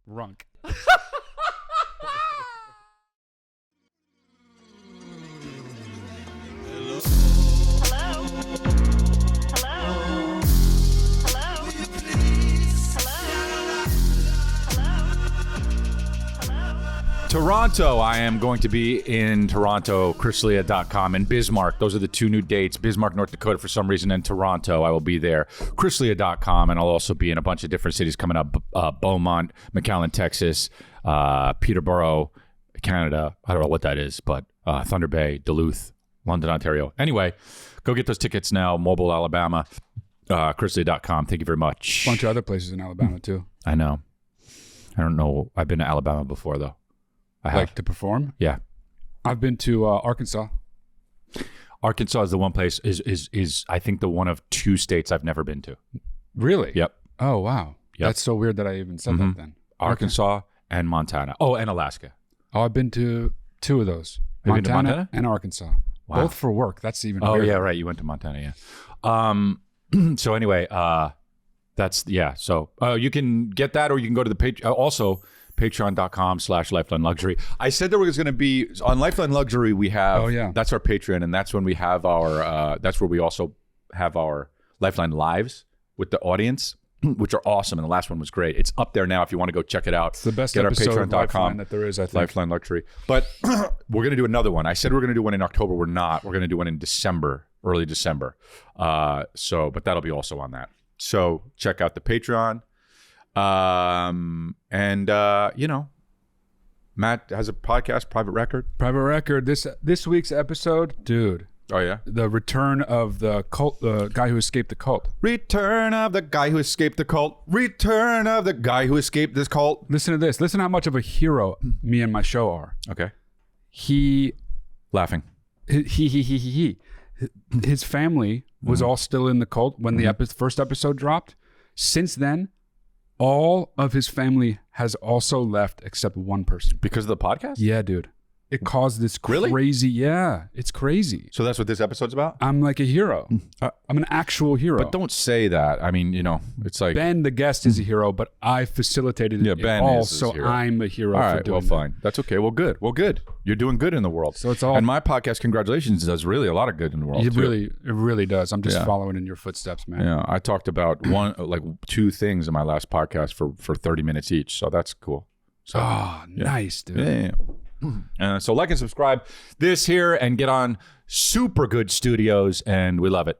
Runk. Toronto, I am going to be in Toronto, chrislea.com, and Bismarck. Those are the two new dates. Bismarck, North Dakota, for some reason, and Toronto. I will be there. chrislea.com, and I'll also be in a bunch of different cities coming up. Beaumont, McAllen, Texas, Peterborough, Canada. I don't know what that is, but Thunder Bay, Duluth, London, Ontario. Anyway, go get those tickets now. Mobile, Alabama, chrislea.com. Thank you very much. A bunch of other places in Alabama, too. I know. I don't know. I've been to Alabama before, though. Like to perform? Yeah. I've been to Arkansas. Arkansas is the one place, is I think the one of two states I've never been to. Really? Yep. Oh, wow. Yep. That's so weird that I even said that then. Arkansas and Montana. Oh, and Alaska. Oh, I've been to two of those. Have you been to Montana? And Arkansas. Wow. Both for work. That's even weirder. weirder. Yeah, right. You went to Montana, yeah. So anyway, that's, yeah. So you can get that, or you can go to the page. Also, patreon.com/Lifeline Luxury. I said there was going to be on Lifeline Luxury. We have, that's our Patreon, and that's when we have our, that's where we also have our Lifeline Lives with the audience, which are awesome. And the last one was great. It's up there now if you want to go check it out. It's the best Get episode our of Lifeline that there is, I think. Lifeline Luxury. But we're going to do another one. I said we're going to do one in October. We're not. We're going to do one in December, early December. But that'll be also on that. So check out the Patreon. You know, Matt has a podcast, Private Record. This week's episode, dude. Oh yeah, the return of the cult, the guy who escaped the cult. Return of the guy who escaped the cult. Return of the guy who escaped this cult. Listen to this. Listen how much of a hero me and my show are. Okay. He laughing. His family was all still in the cult when the first episode dropped. Since then, all of his family has also left except one person. Because of the podcast? Yeah, dude. It caused this crazy, yeah, it's crazy. So that's what this episode's about? I'm like a hero. I'm an actual hero. But don't say that. I mean, you know, it's like... Ben, the guest, is a hero, but I facilitated it Ben all, is so hero. I'm a hero. All for right, doing well, fine. That's okay. Well, good. You're doing good in the world. So it's all... And my podcast, congratulations, does really a lot of good in the world, It really does. I'm just following in your footsteps, man. Yeah, I talked about two things in my last podcast for 30 minutes each, so that's cool. So, nice, dude. Yeah. So like and subscribe this here and get on Super Good Studios, and we love it.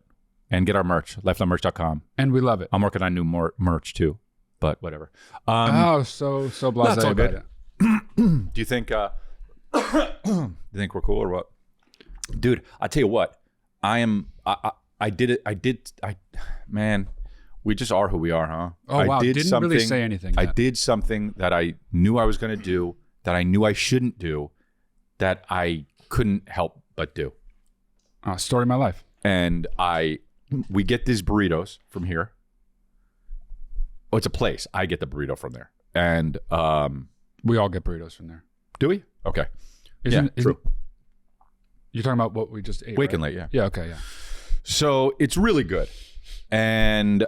And get our merch, lifelinemerch.com. And we love it. I'm working on new merch too, but whatever. So blasé about it. Do you think we're cool or what? Dude, I tell you what, man, we just are who we are, huh? Oh, wow. Didn't really say anything yet. I did something that I knew I was going to do, that I knew I shouldn't do, that I couldn't help but do. Story of my life. And we get these burritos from here. Oh, it's a place. I get the burrito from there. And we all get burritos from there. Do we? Okay. True. You're talking about what we just ate, Wake and right? Late, yeah. Yeah, okay, yeah. So it's really good. And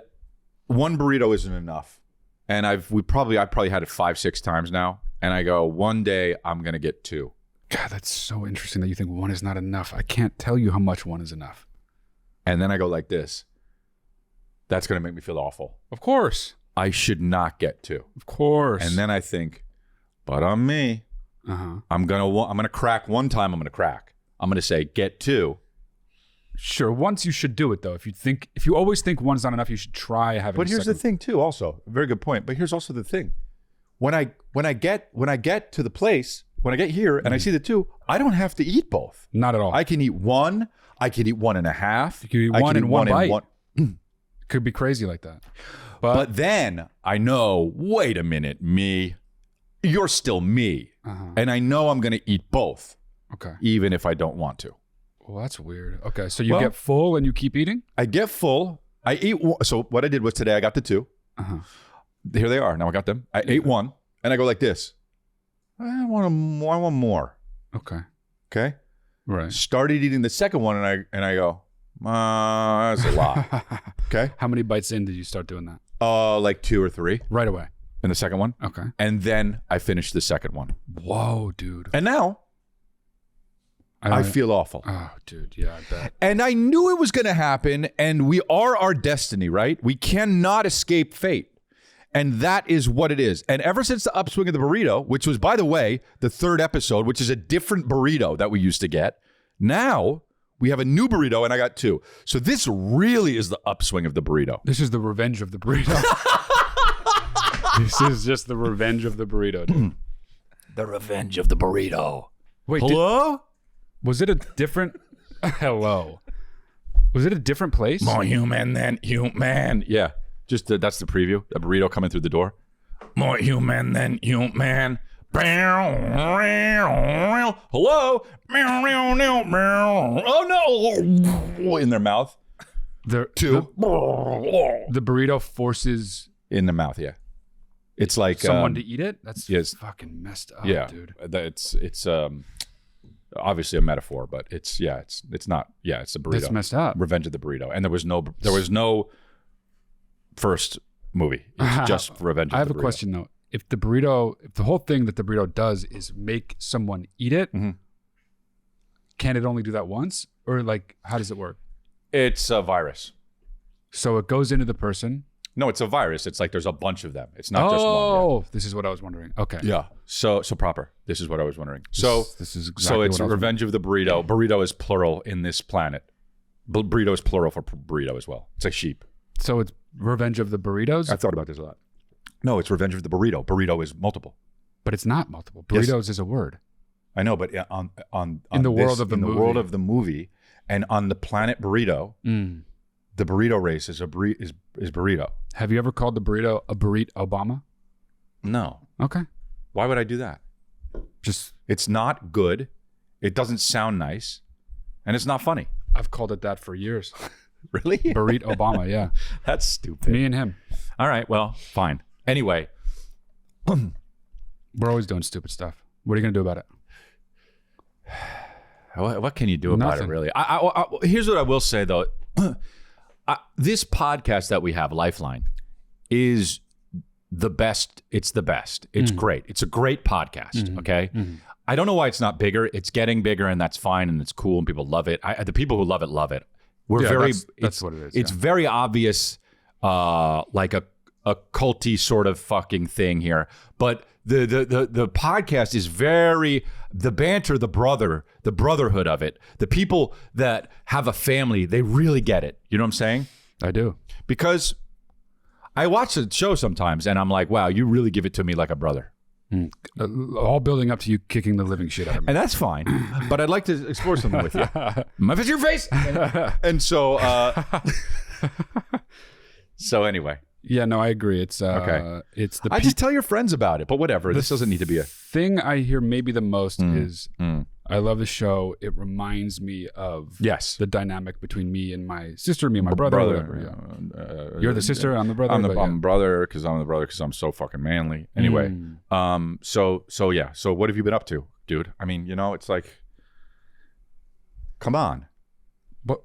one burrito isn't enough. And I probably had it 5-6 times now. And I go, one day I'm going to get 2. God, that's so interesting that you think one is not enough. I can't tell you how much one is enough. And then I go like this. That's going to make me feel awful. Of course. I should not get 2. Of course. And then I think, but on me, I'm going to crack one time. I'm going to crack. I'm going to say, get 2. Sure. Once you should do it though. If you always think one's not enough, you should try having. But here's the thing too. Also, a very good point. But here's also the thing. When I get to the place, when I get here and I see the 2, I don't have to eat both. Not at all. I can eat 1. I can eat 1.5. You can eat one in one bite. Could be crazy like that. But then I know, wait a minute, me, you're still me. And I know I'm going to eat both. Okay. Even if I don't want to. Well, that's weird. Okay. So you get full and you keep eating? I get full. I eat 1. So what I did was today I got the 2. Here they are. Now I got them. I ate 1 and I go like this. I want more. Okay. Right. Started eating the second one and I go, that's a lot. Okay. How many bites in did you start doing that? Like 2 or 3. Right away. in the second one. Okay. And then I finished the second one. Whoa, dude. And now I feel awful. Oh, dude. Yeah, I bet. And I knew it was going to happen. And we are our destiny, right? We cannot escape fate. And that is what it is. And ever since the upswing of the burrito, which was, by the way, the third episode, which is a different burrito that we used to get, now we have a new burrito and I got 2. So this really is the upswing of the burrito. This is the revenge of the burrito. This is just the revenge of the burrito, dude. The revenge of the burrito. Wait, hello? Was it a different... Hello. Was it a different place? More human than human. Yeah. Just that's the preview. A burrito coming through the door. More human than human. Hello. Oh no! In their mouth. The burrito forces in the mouth. Yeah. It's like someone to eat it. That's yes. fucking messed up, yeah, dude. It's obviously a metaphor, but it's not. Yeah, it's a burrito. That's messed up. Revenge of the burrito, and there was no first movie. It's just Revenge of the Burrito. I have a question though. If the whole thing that the burrito does is make someone eat it, can it only do that once? Or like, how does it work? It's a virus. So it goes into the person. No, it's a virus. It's like there's a bunch of them. It's not just one. Oh, this is what I was wondering. Okay. Yeah. So proper. This is what I was wondering. So this is exactly so it's what Revenge of the Burrito. Burrito is plural in this planet. Burrito is plural for burrito as well. It's like sheep. So it's Revenge of the Burritos? I thought about this a lot. No, it's Revenge of the Burrito. Burrito is multiple. But it's not multiple. Burritos is a word. I know, but on in the world of the movie. The world of the movie, and on the planet Burrito, the burrito race is burrito. Have you ever called the burrito a burrito Obama? No. Okay. Why would I do that? Just it's not good. It doesn't sound nice, and it's not funny. I've called it that for years. Really? Burrito Obama, yeah. That's stupid. Me and him. All right, well, fine. Anyway. We're always doing stupid stuff. What are you going to do about it? What can you do about it, really? I here's what I will say, though. This podcast that we have, Lifeline, is the best. It's the best. It's great. It's a great podcast, okay? I don't know why it's not bigger. It's getting bigger, and that's fine, and it's cool, and people love it. The people who love it. We're that's what it is. It's very obvious, like a culty sort of fucking thing here. But the podcast is very the banter, the brotherhood of it. The people that have a family, they really get it. You know what I'm saying? I do. Because I watch the show sometimes, and I'm like, wow, you really give it to me like a brother. All building up to you kicking the living shit out of me. And that's fine. But I'd like to explore something with you. My face, your face. And so, so anyway. Yeah, no, I agree. It's okay. It's the. Just tell your friends about it. But whatever. This doesn't need to be a thing. I hear maybe the most is I love the show. It reminds me of the dynamic between me and my sister, me and my brother. Whatever, You're the sister. I'm the brother. I'm the brother because I'm the brother because I'm so fucking manly. Anyway, so yeah. So what have you been up to, dude? I mean, it's like, come on. But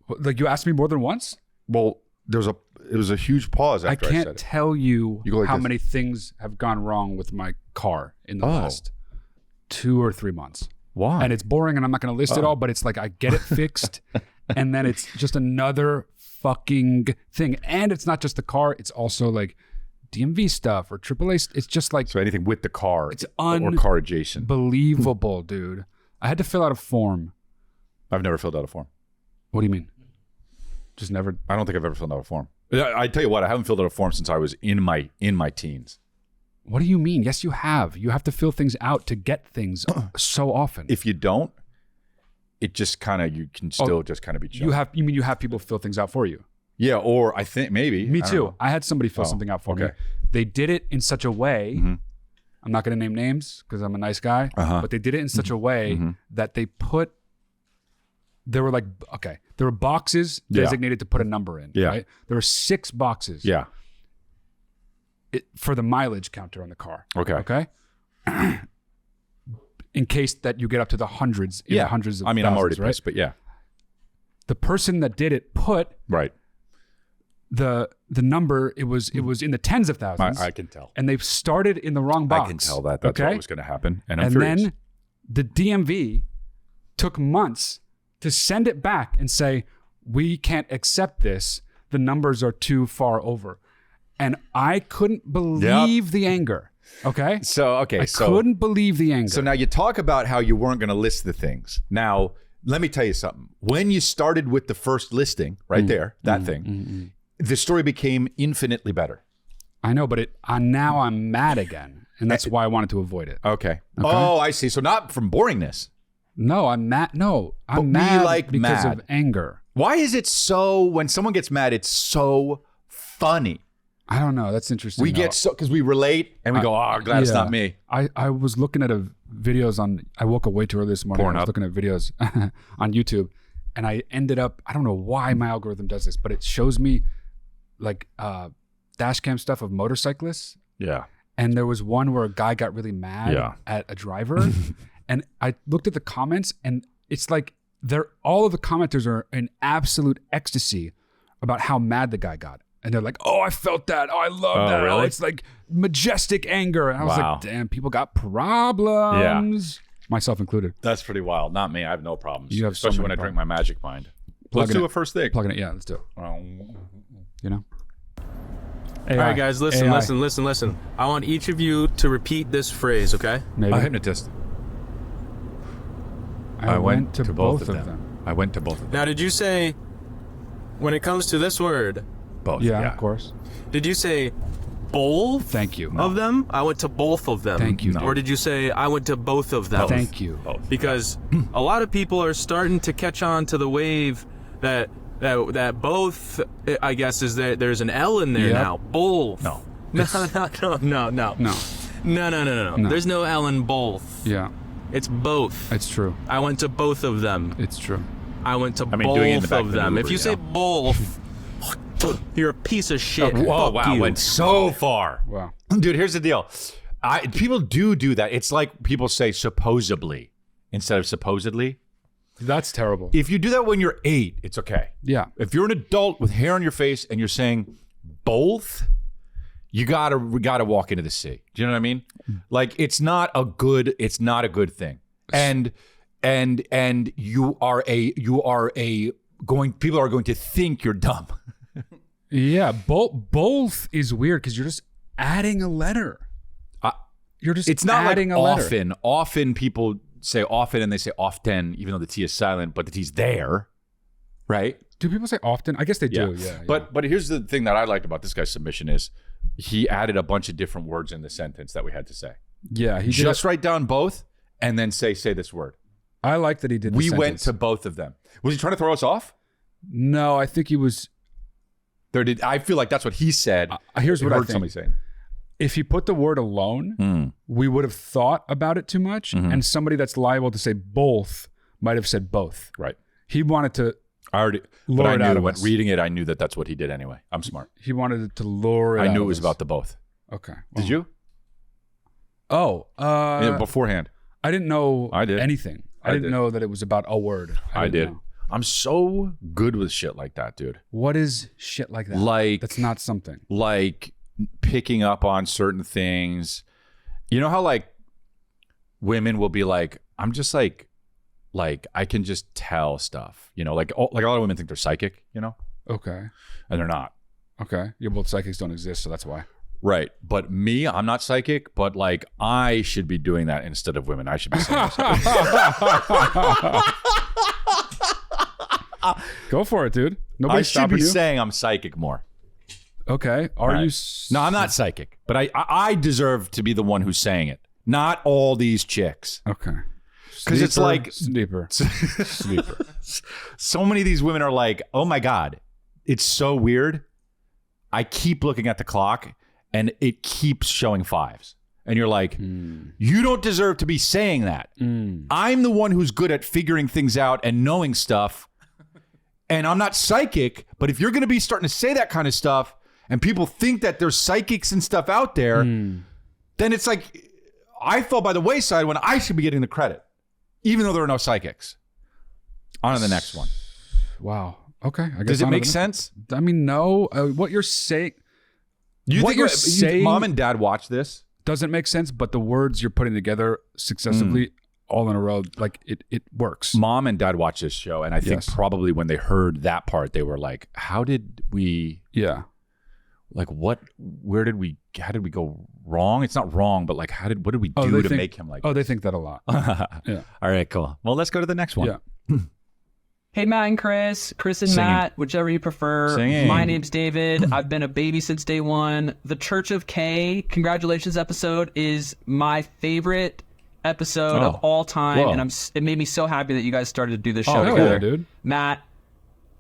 like you asked me more than once. Well, it was a huge pause after I said it. I can't tell you like how many things have gone wrong with my car in the last 2 or 3 months. Why? And it's boring and I'm not going to list it all, but it's like I get it fixed and then it's just another fucking thing. And it's not just the car. It's also like DMV stuff or AAA. It's just like... So anything with the car it's or car adjacent. Unbelievable, dude. I had to fill out a form. I've never filled out a form. What do you mean? Just never... I don't think I've ever filled out a form. I tell you what, I haven't filled out a form since I was in my teens. What do you mean? Yes, you have. You have to fill things out to get things so often. If you don't, it just kind of, you can still just kind of be chill. You mean you have people fill things out for you? Yeah, or I think maybe. Me too. I had somebody fill something out for me. They did it in such a way, I'm not going to name names because I'm a nice guy, but they did it in such a way that there were boxes designated to put a number in. Yeah. Right? There were 6 boxes. Yeah. For the mileage counter on the car. Okay. In case that you get up to the hundreds, the hundreds of thousands, I'm already right? pissed, but yeah. The person that did it put right the number, it was in the tens of thousands. I can tell. And they've started in the wrong box. I can tell that. That's what was going to happen. And I'm and furious. then the DMV took months to send it back and say, we can't accept this. The numbers are too far over. And I couldn't believe the anger. Okay? So couldn't believe the anger. So now you talk about how you weren't going to list the things. Now, let me tell you something. When you started with the first listing right there, that thing, the story became infinitely better. I know, but now I'm mad again. And that's why I wanted to avoid it. Okay. Oh, I see. So not from boringness. No, I'm mad. No, I'm mad because of anger. Why is it so, when someone gets mad, it's so funny? I don't know. That's interesting. We get so, because we relate and we go, oh, glad it's not me. I was looking at videos I woke up way too early this morning. I was looking at videos on YouTube, and I ended up, I don't know why my algorithm does this, but it shows me like dash cam stuff of motorcyclists. Yeah. And there was one where a guy got really mad at a driver. And I looked at the comments, and it's like all of the commenters are in absolute ecstasy about how mad the guy got. And they're like, oh, I felt that. Oh, I love that. Really? Oh, it's like majestic anger. And I was like, damn, people got problems. Yeah. Myself included. That's pretty wild. Not me. I have no problems. You have especially when I drink my Magic Mind. Let's do a first thing. Plugging it. Yeah, let's do it. You know? AI. All right, guys, listen. I want each of you to repeat this phrase, okay? Maybe. A hypnotist. I went to both of them. I went to both of them. Now, did you say, when it comes to this word... Both. Yeah, of course. Did you say both? Thank you. Of them? I went to both of them. Thank you. No. Or did you say I went to both of them? Thank you. Both. Because a lot of people are starting to catch on to the wave that both, I guess, is that there's an L in there now. Both. No. No. There's no L in both. Yeah. It's both. It's true. I went to both of them. It's true. I went to doing it in the both back of of the them. Uber, If you say both, you're a piece of shit. Oh, Fuck wow. you. Went so far. Wow. Dude, here's the deal. People do that. It's like people say supposedly instead of supposedly. That's terrible. If you do that when you're 8, it's okay. Yeah. If you're an adult with hair on your face and you're saying both, you gotta walk into the sea. Do you know what I mean? Like it's not a good thing. And people are going to think you're dumb. Yeah, both is weird because you're just adding a letter. You're just it's not adding like a letter. often. Often people say often and they say often, even though the T is silent, but the T's there, right? Do people say often? I guess they do. Yeah. But here's the thing that I liked about this guy's submission is he added a bunch of different words in the sentence that we had to say. Yeah, he just write down both and then say this word. I like that he did. We went to both of them. Was he trying to throw us off? No, I think he was. I feel like that's what he said. Here's what I think. Somebody saying. If he put the word alone, we would have thought about it too much, and somebody that's liable to say both might have said both. Right. He wanted to. But I knew when reading it, I knew that that's what he did anyway. I'm smart. He wanted to lure it out. I knew it was about the both. Okay. Did you? Oh. Beforehand. I didn't know I did. anything. I didn't know that it was about a word. I did. Know. I'm so good with shit like that, dude. What is shit like that? Like that's not something. Like picking up on certain things. You know how like women will be like, I'm just like I can just tell stuff. You know, like a lot of women think they're psychic. You know. Okay. And they're not. Okay. Yeah, both psychics don't exist, so that's why. Right. But me, I'm not psychic, but like I should be doing that instead of women. I should be saying Go for it, dude. Nobody's I should be stopping you. saying I'm psychic more. Okay. Are you? No, I'm not psychic, but I deserve to be the one who's saying it. Not all these chicks. Okay. Because it's like sleeper. So many of these women are like, oh my God, it's so weird. I keep looking at the clock and it keeps showing 5s. And you're like, you don't deserve to be saying that. I'm the one who's good at figuring things out and knowing stuff. And I'm not psychic, but if you're going to be starting to say that kind of stuff and people think that there's psychics and stuff out there, then it's like, I fell by the wayside when I should be getting the credit, even though there are no psychics. On to the next one. Wow. Okay. I guess Does it make sense? I mean, no. What you're saying... You're saying... Mom and dad watch this? Doesn't make sense, but the words you're putting together successively all in a row, like it works. Mom and dad watch this show, and I think probably when they heard that part, they were like, how did we... Yeah. Like how did we go wrong? It's not wrong, but like what did we do to make him like they think that a lot. Yeah. All right, cool. Well, let's go to the next one. Yeah. Hey, Matt and Chris and Singing. Matt, whichever you prefer. Singing. My name's David. I've been a baby since day one. The Church of K, congratulations episode, is my favorite episode of all time. Whoa. And it made me so happy that you guys started to do this show hell together. yeah, dude. Matt,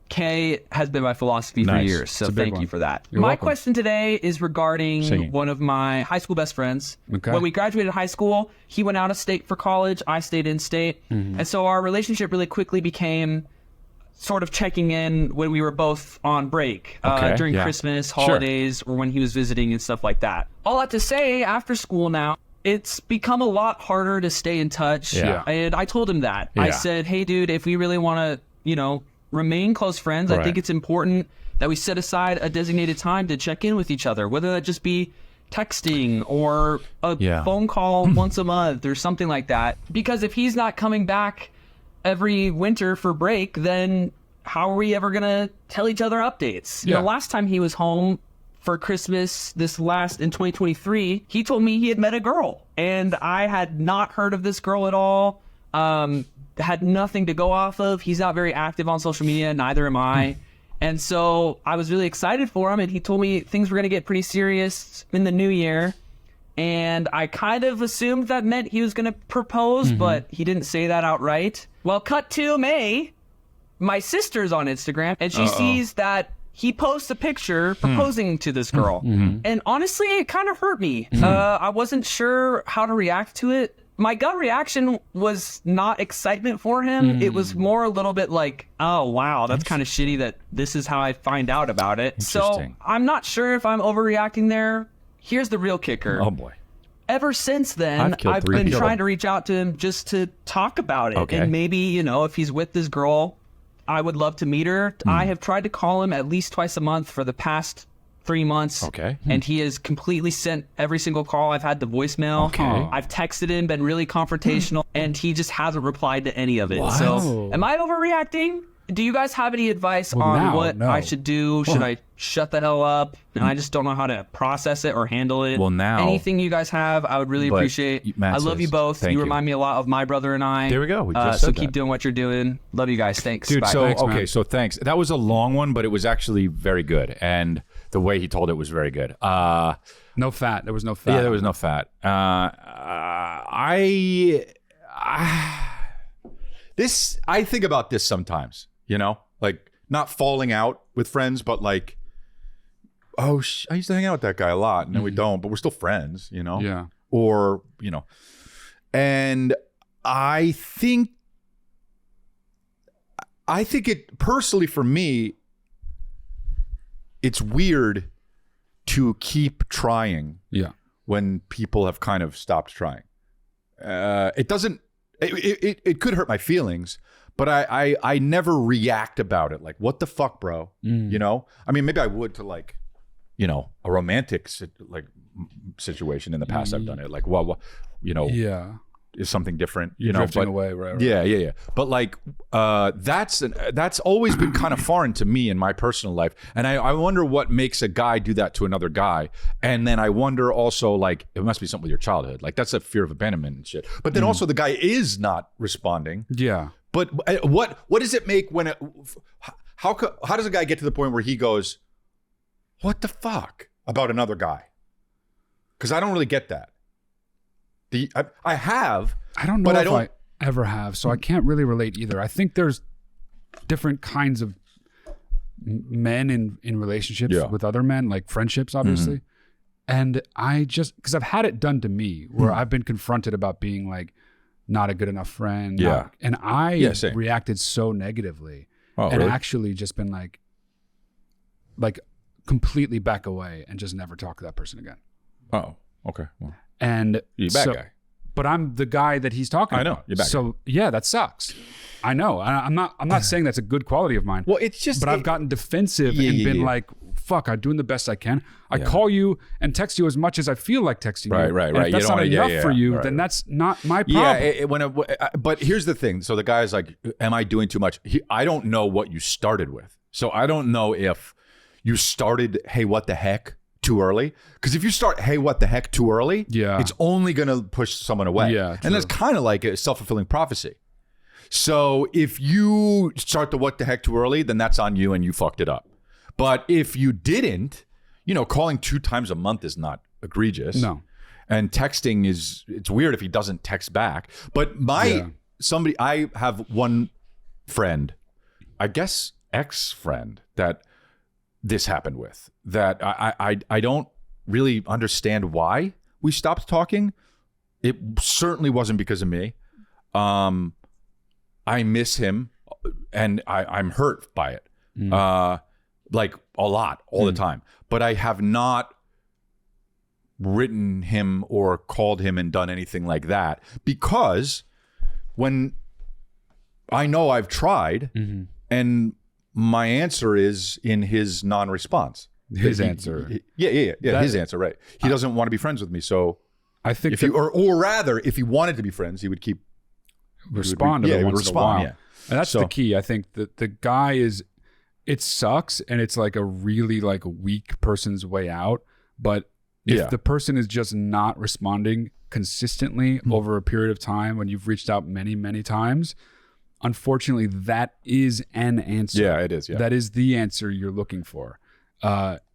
K has been my philosophy for years, so thank you for that. You're my welcome. question today is regarding one of my high school best friends. Okay. When we graduated high school, he went out of state for college, I stayed in state, and so our relationship really quickly became sort of checking in when we were both on break during Christmas, holidays, or when he was visiting and stuff like that. All that to say, after school now, it's become a lot harder to stay in touch. Yeah. And I told him that. Yeah. I said, hey, dude, if we really want to, remain close friends, I think it's important that we set aside a designated time to check in with each other, whether that just be texting or a phone call once a month or something like that. Because if he's not coming back every winter for break, then how are we ever going to tell each other updates? Yeah. Last time he was home for Christmas in 2023, he told me he had met a girl, and I had not heard of this girl at all. Had nothing to go off of. He's not very active on social media, neither am I. And so I was really excited for him, and he told me things were going to get pretty serious in the new year. And I kind of assumed that meant he was going to propose, but he didn't say that outright. Well, cut to May. My sister's on Instagram, and she sees that he posts a picture proposing to this girl. And honestly, it kind of hurt me. I wasn't sure how to react to it. My gut reaction was not excitement for him. It was more a little bit like, oh, wow, that's kind of shitty that this is how I find out about it. So I'm not sure if I'm overreacting there. Here's the real kicker. Oh, boy. Ever since then, I've been trying to reach out to him just to talk about it. Okay. And maybe, if he's with this girl, I would love to meet her. I have tried to call him at least twice a month for the past 3 months. Okay. And he has completely sent every single call I've had to voicemail. Okay. I've texted him, been really confrontational, and he just hasn't replied to any of it. Wow. So am I overreacting? Do you guys have any advice on what I should do? Should I shut the hell up? And I just don't know how to process it or handle it. Well, now... Anything you guys have, I would really appreciate. Matt I love you both. You remind me a lot of my brother and I. There we go. We just so said keep that. doing what you're doing. Love you guys. Thanks. Dude, Bye. so, Thanks, man. so thanks. That was a long one, but it was actually very good. And the way he told it was very good. No fat. There was no fat. Yeah, there was no fat. I think about this sometimes, like not falling out with friends, but like, I used to hang out with that guy a lot, and then we don't, but we're still friends, Yeah. or, and I think it personally for me, it's weird to keep trying when people have kind of stopped trying. It could hurt my feelings, but I never react about it. Like, what the fuck, bro? I mean, maybe I would to like, a romantic situation in the past. I've done it. Like, is something different, drifting away, right? Yeah. But like, that's always been kind of foreign to me in my personal life. And I wonder what makes a guy do that to another guy. And then I wonder also, like, it must be something with your childhood. Like, that's a fear of abandonment and shit. But then also the guy is not responding. Yeah. But what does it make when how does a guy get to the point where he goes, what the fuck about another guy? Because I don't really get that. I have. I don't know if I ever have, so I can't really relate either. I think there's different kinds of men in relationships with other men, like friendships, obviously. And because I've had it done to me, where I've been confronted about being like not a good enough friend. Yeah. And I reacted so negatively, and really? actually just been like completely back away and just never talk to that person again. Oh, okay. Well, And you're a bad guy. but I'm the guy that he's talking about. I know. You're back. So yeah, that sucks. I know. I'm not saying that's a good quality of mine. Well, it's just. But I've gotten defensive and been like, fuck, I'm doing the best I can. I call you and text you as much as I feel like texting you. Right. And if that's not enough for you, then that's not my problem. But here's the thing. So the guy's like, am I doing too much? I don't know what you started with. So I don't know if you started, hey, what the heck, too early. Because if you start, hey, what the heck, too early, it's only going to push someone away. Yeah, and that's kind of like a self-fulfilling prophecy. So if you start the what the heck too early, then that's on you and you fucked it up. But if you didn't, calling 2 times a month is not egregious. No. And texting it's weird if he doesn't text back. But I have one friend, I guess ex-friend, that this happened with, that I don't really understand why we stopped talking. It certainly wasn't because of me. I miss him, and I'm hurt by it, like a lot, all the time. But I have not written him or called him and done anything like that, because when I know I've tried, and my answer is in his non-response. His answer. His answer, right. He doesn't want to be friends with me, so I think if or rather, if he wanted to be friends, he would keep respond to it once in a while. Yeah. And that's the key. I think that the guy it sucks, and it's like a really like weak person's way out. But if the person is just not responding consistently over a period of time, when you've reached out many, many times, unfortunately, that is an answer. Yeah, it is. Yeah. That is the answer you're looking for.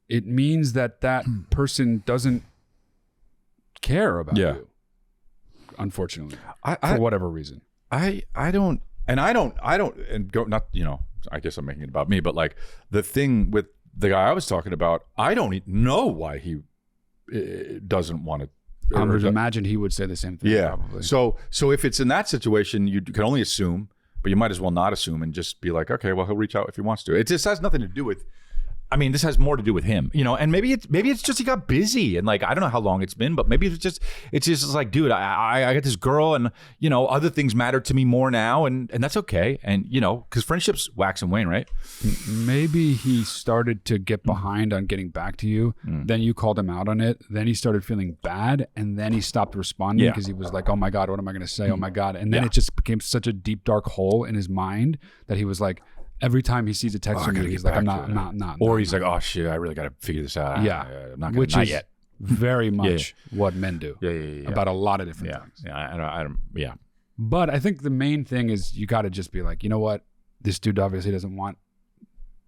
It means that person doesn't care about you, unfortunately, for whatever reason. I don't, and go, not, I guess I'm making it about me, but like the thing with the guy I was talking about, I don't know why he doesn't want to. I would imagine he would say the same thing. Yeah. Probably. So if it's in that situation, you can only assume, but you might as well not assume and just be like, okay, well, he'll reach out if he wants to. It just has nothing to do with. I mean, this has more to do with him, and maybe it's just he got busy, and like I don't know how long it's been, but maybe it's just like, dude, I got this girl, and other things matter to me more now, and that's okay, and because friendships wax and wane, right? Maybe he started to get behind on getting back to you, then you called him out on it, then he started feeling bad, and then he stopped responding because he was like, oh my god, what am I going to say? Oh my god, and then it just became such a deep dark hole in his mind that he was like. Every time he sees a text from you, he's like, I'm not. Or he's like, oh shit, I really got to figure this out. Yeah. I'm not gonna, which not is yet. very much what men do. Yeah. About a lot of different things. Yeah. But I think the main thing is you got to just be like, you know what? This dude obviously doesn't want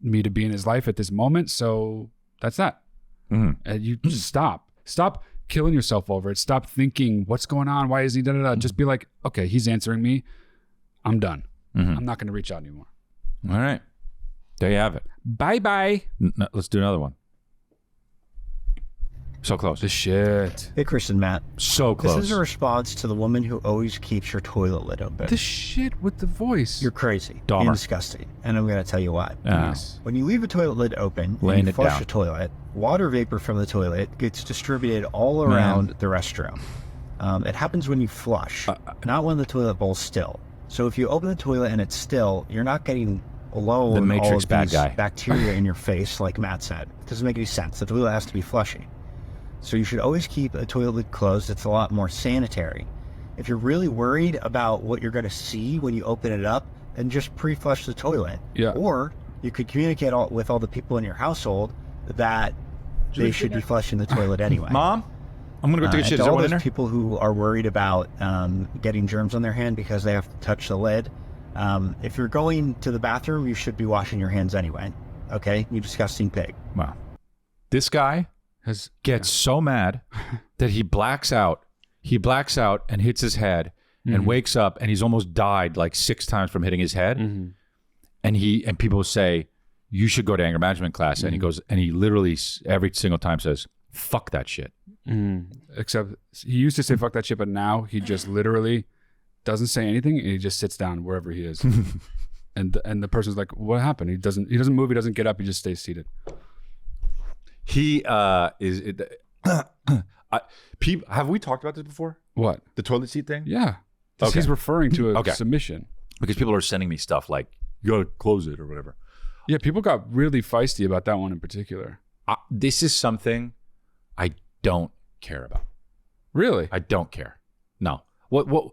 me to be in his life at this moment. So that's that. And you just stop killing yourself over it. Stop thinking, what's going on? Why is he da-da-da? Just be like, okay, he's answering me. I'm done. I'm not going to reach out anymore. All right. There you have it. Bye-bye. Let's do another one. So close. The shit. Hey, Chris and Matt. So close. This is a response to the woman who always keeps your toilet lid open. The shit with the voice. You're crazy. Dahmer. You're disgusting. And I'm going to tell you why. Nice. When you leave a toilet lid open Laying and you it flush down. the toilet, water vapor from the toilet gets distributed all around the restroom. It happens when you flush, not when the toilet bowl's still. So if you open the toilet and it's still, you're not getting alone the Matrix all of bad these guy. bacteria in your face, like Matt said. It doesn't make any sense. The toilet has to be flushing. So you should always keep a toilet lid closed. It's a lot more sanitary. If you're really worried about what you're going to see when you open it up, then just pre-flush the toilet. Yeah. Or you could communicate with all the people in your household that they should be flushing the toilet anyway. Mom, I'm going to go take a shit. And Is to all everyone in those there? people who are worried about getting germs on their hand because they have to touch the lid, if you're going to the bathroom, you should be washing your hands anyway. Okay? You disgusting pig. Wow. This guy gets so mad that he blacks out. He blacks out and hits his head and wakes up, and he's almost died like 6 times from hitting his head. And people say, you should go to anger management class. And he goes, and he literally every single time says, fuck that shit. Except he used to say fuck that shit, but now he just literally doesn't say anything, and he just sits down wherever he is. and the person's like, what happened? He doesn't move, he doesn't get up, he just stays seated. He Have we talked about this before? What? The toilet seat thing? Yeah. Okay. He's referring to a submission. Because people are sending me stuff like, you gotta close it or whatever. Yeah, people got really feisty about that one in particular. This is something I don't care about. Really? I don't care. No. What?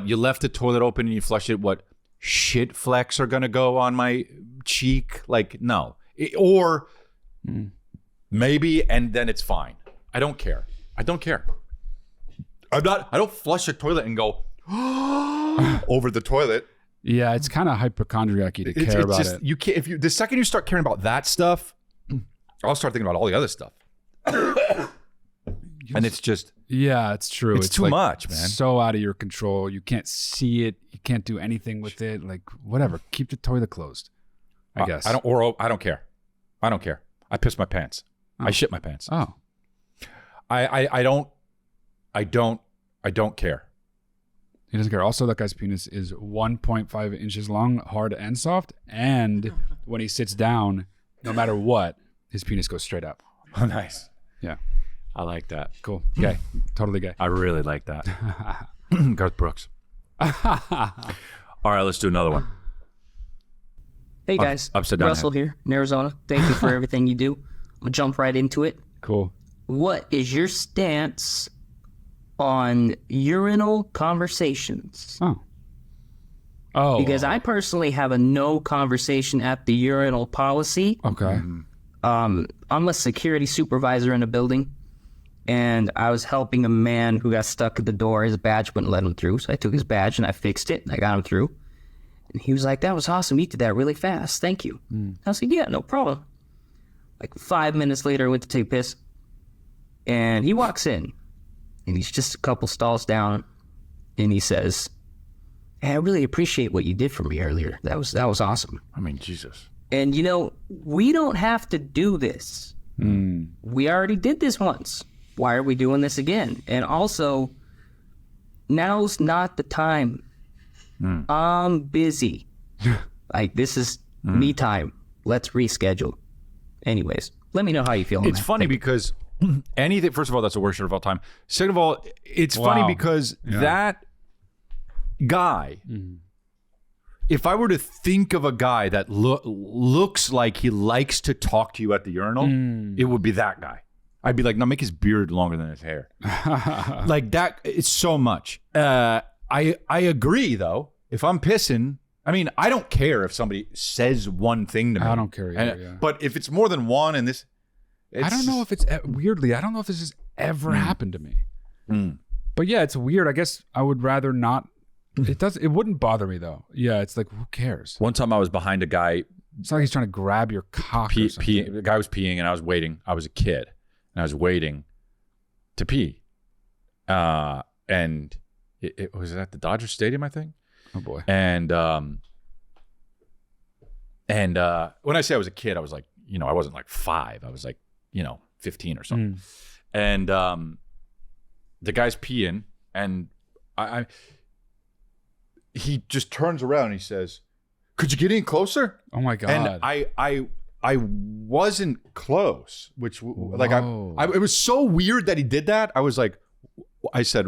You left the toilet open and you flush it? What? Shit flecks are gonna go on my cheek? Like, no. Maybe, and then it's fine. I don't care. I don't flush a toilet and go over the toilet. Yeah, it's kind of hypochondriac-y to care about it. You can't, the second you start caring about that stuff, I'll start thinking about all the other stuff. And it's just... Yeah, it's true. It's too like much, man. So out of your control. You can't see it. You can't do anything with it. Like, whatever. Keep the toilet closed, I guess. I don't care. I don't care. I piss my pants. I shit my pants. Oh. I don't care. He doesn't care. Also, that guy's penis is 1.5 inches long, hard and soft. And when he sits down, no matter what, his penis goes straight up. Oh, nice. Yeah. I like that. Cool. Gay. Totally gay. I really like that. Garth Brooks. All right, let's do another one. Hey guys, upside down Russell here in Arizona. Thank you for everything you do. I'm gonna jump right into it. Cool. What is your stance on urinal conversations? Oh. Because I personally have a no conversation at the urinal policy. Okay. I'm a security supervisor in a building, and I was helping a man who got stuck at the door. His badge wouldn't let him through, so I took his badge and I fixed it, and I got him through. And he was like, that was awesome. You did that really fast. Thank you. I was like, yeah, no problem. Like 5 minutes later, I went to take a piss, and he walks in, and he's just a couple stalls down, and he says, hey, I really appreciate what you did for me earlier. That was awesome. I mean, Jesus. And, we don't have to do this. We already did this once. Why are we doing this again? And also, now's not the time. I'm busy. Like, this is me time. Let's reschedule. Anyways, let me know how you feel. It's funny because anything, first of all, that's the worst shirt of all time. Second of all, it's funny because that guy, if I were to think of a guy that looks like he likes to talk to you at the urinal, it would be that guy. I'd be like, no, make his beard longer than his hair. Like that, it's so much. I agree, though. If I'm pissing, I mean, I don't care if somebody says one thing to me. I don't care either, But if it's more than one and this... I don't know if it's... Weirdly, I don't know if this has ever happened to me. But yeah, it's weird. I guess I would rather not... It wouldn't bother me, though. Yeah, it's like, who cares? One time I was behind a guy... It's not like he's trying to grab your cock or something. The guy was peeing and I was waiting. I was a kid. And I was waiting to pee. And it was at the Dodger Stadium, I think. Oh, boy. And when I say I was a kid, I was like, I wasn't like 5. I was like, 15 or something. And the guy's peeing, and he just turns around and he says, could you get in closer? Oh, my God. And I wasn't close, which like it was so weird that he did that. I was like, I said,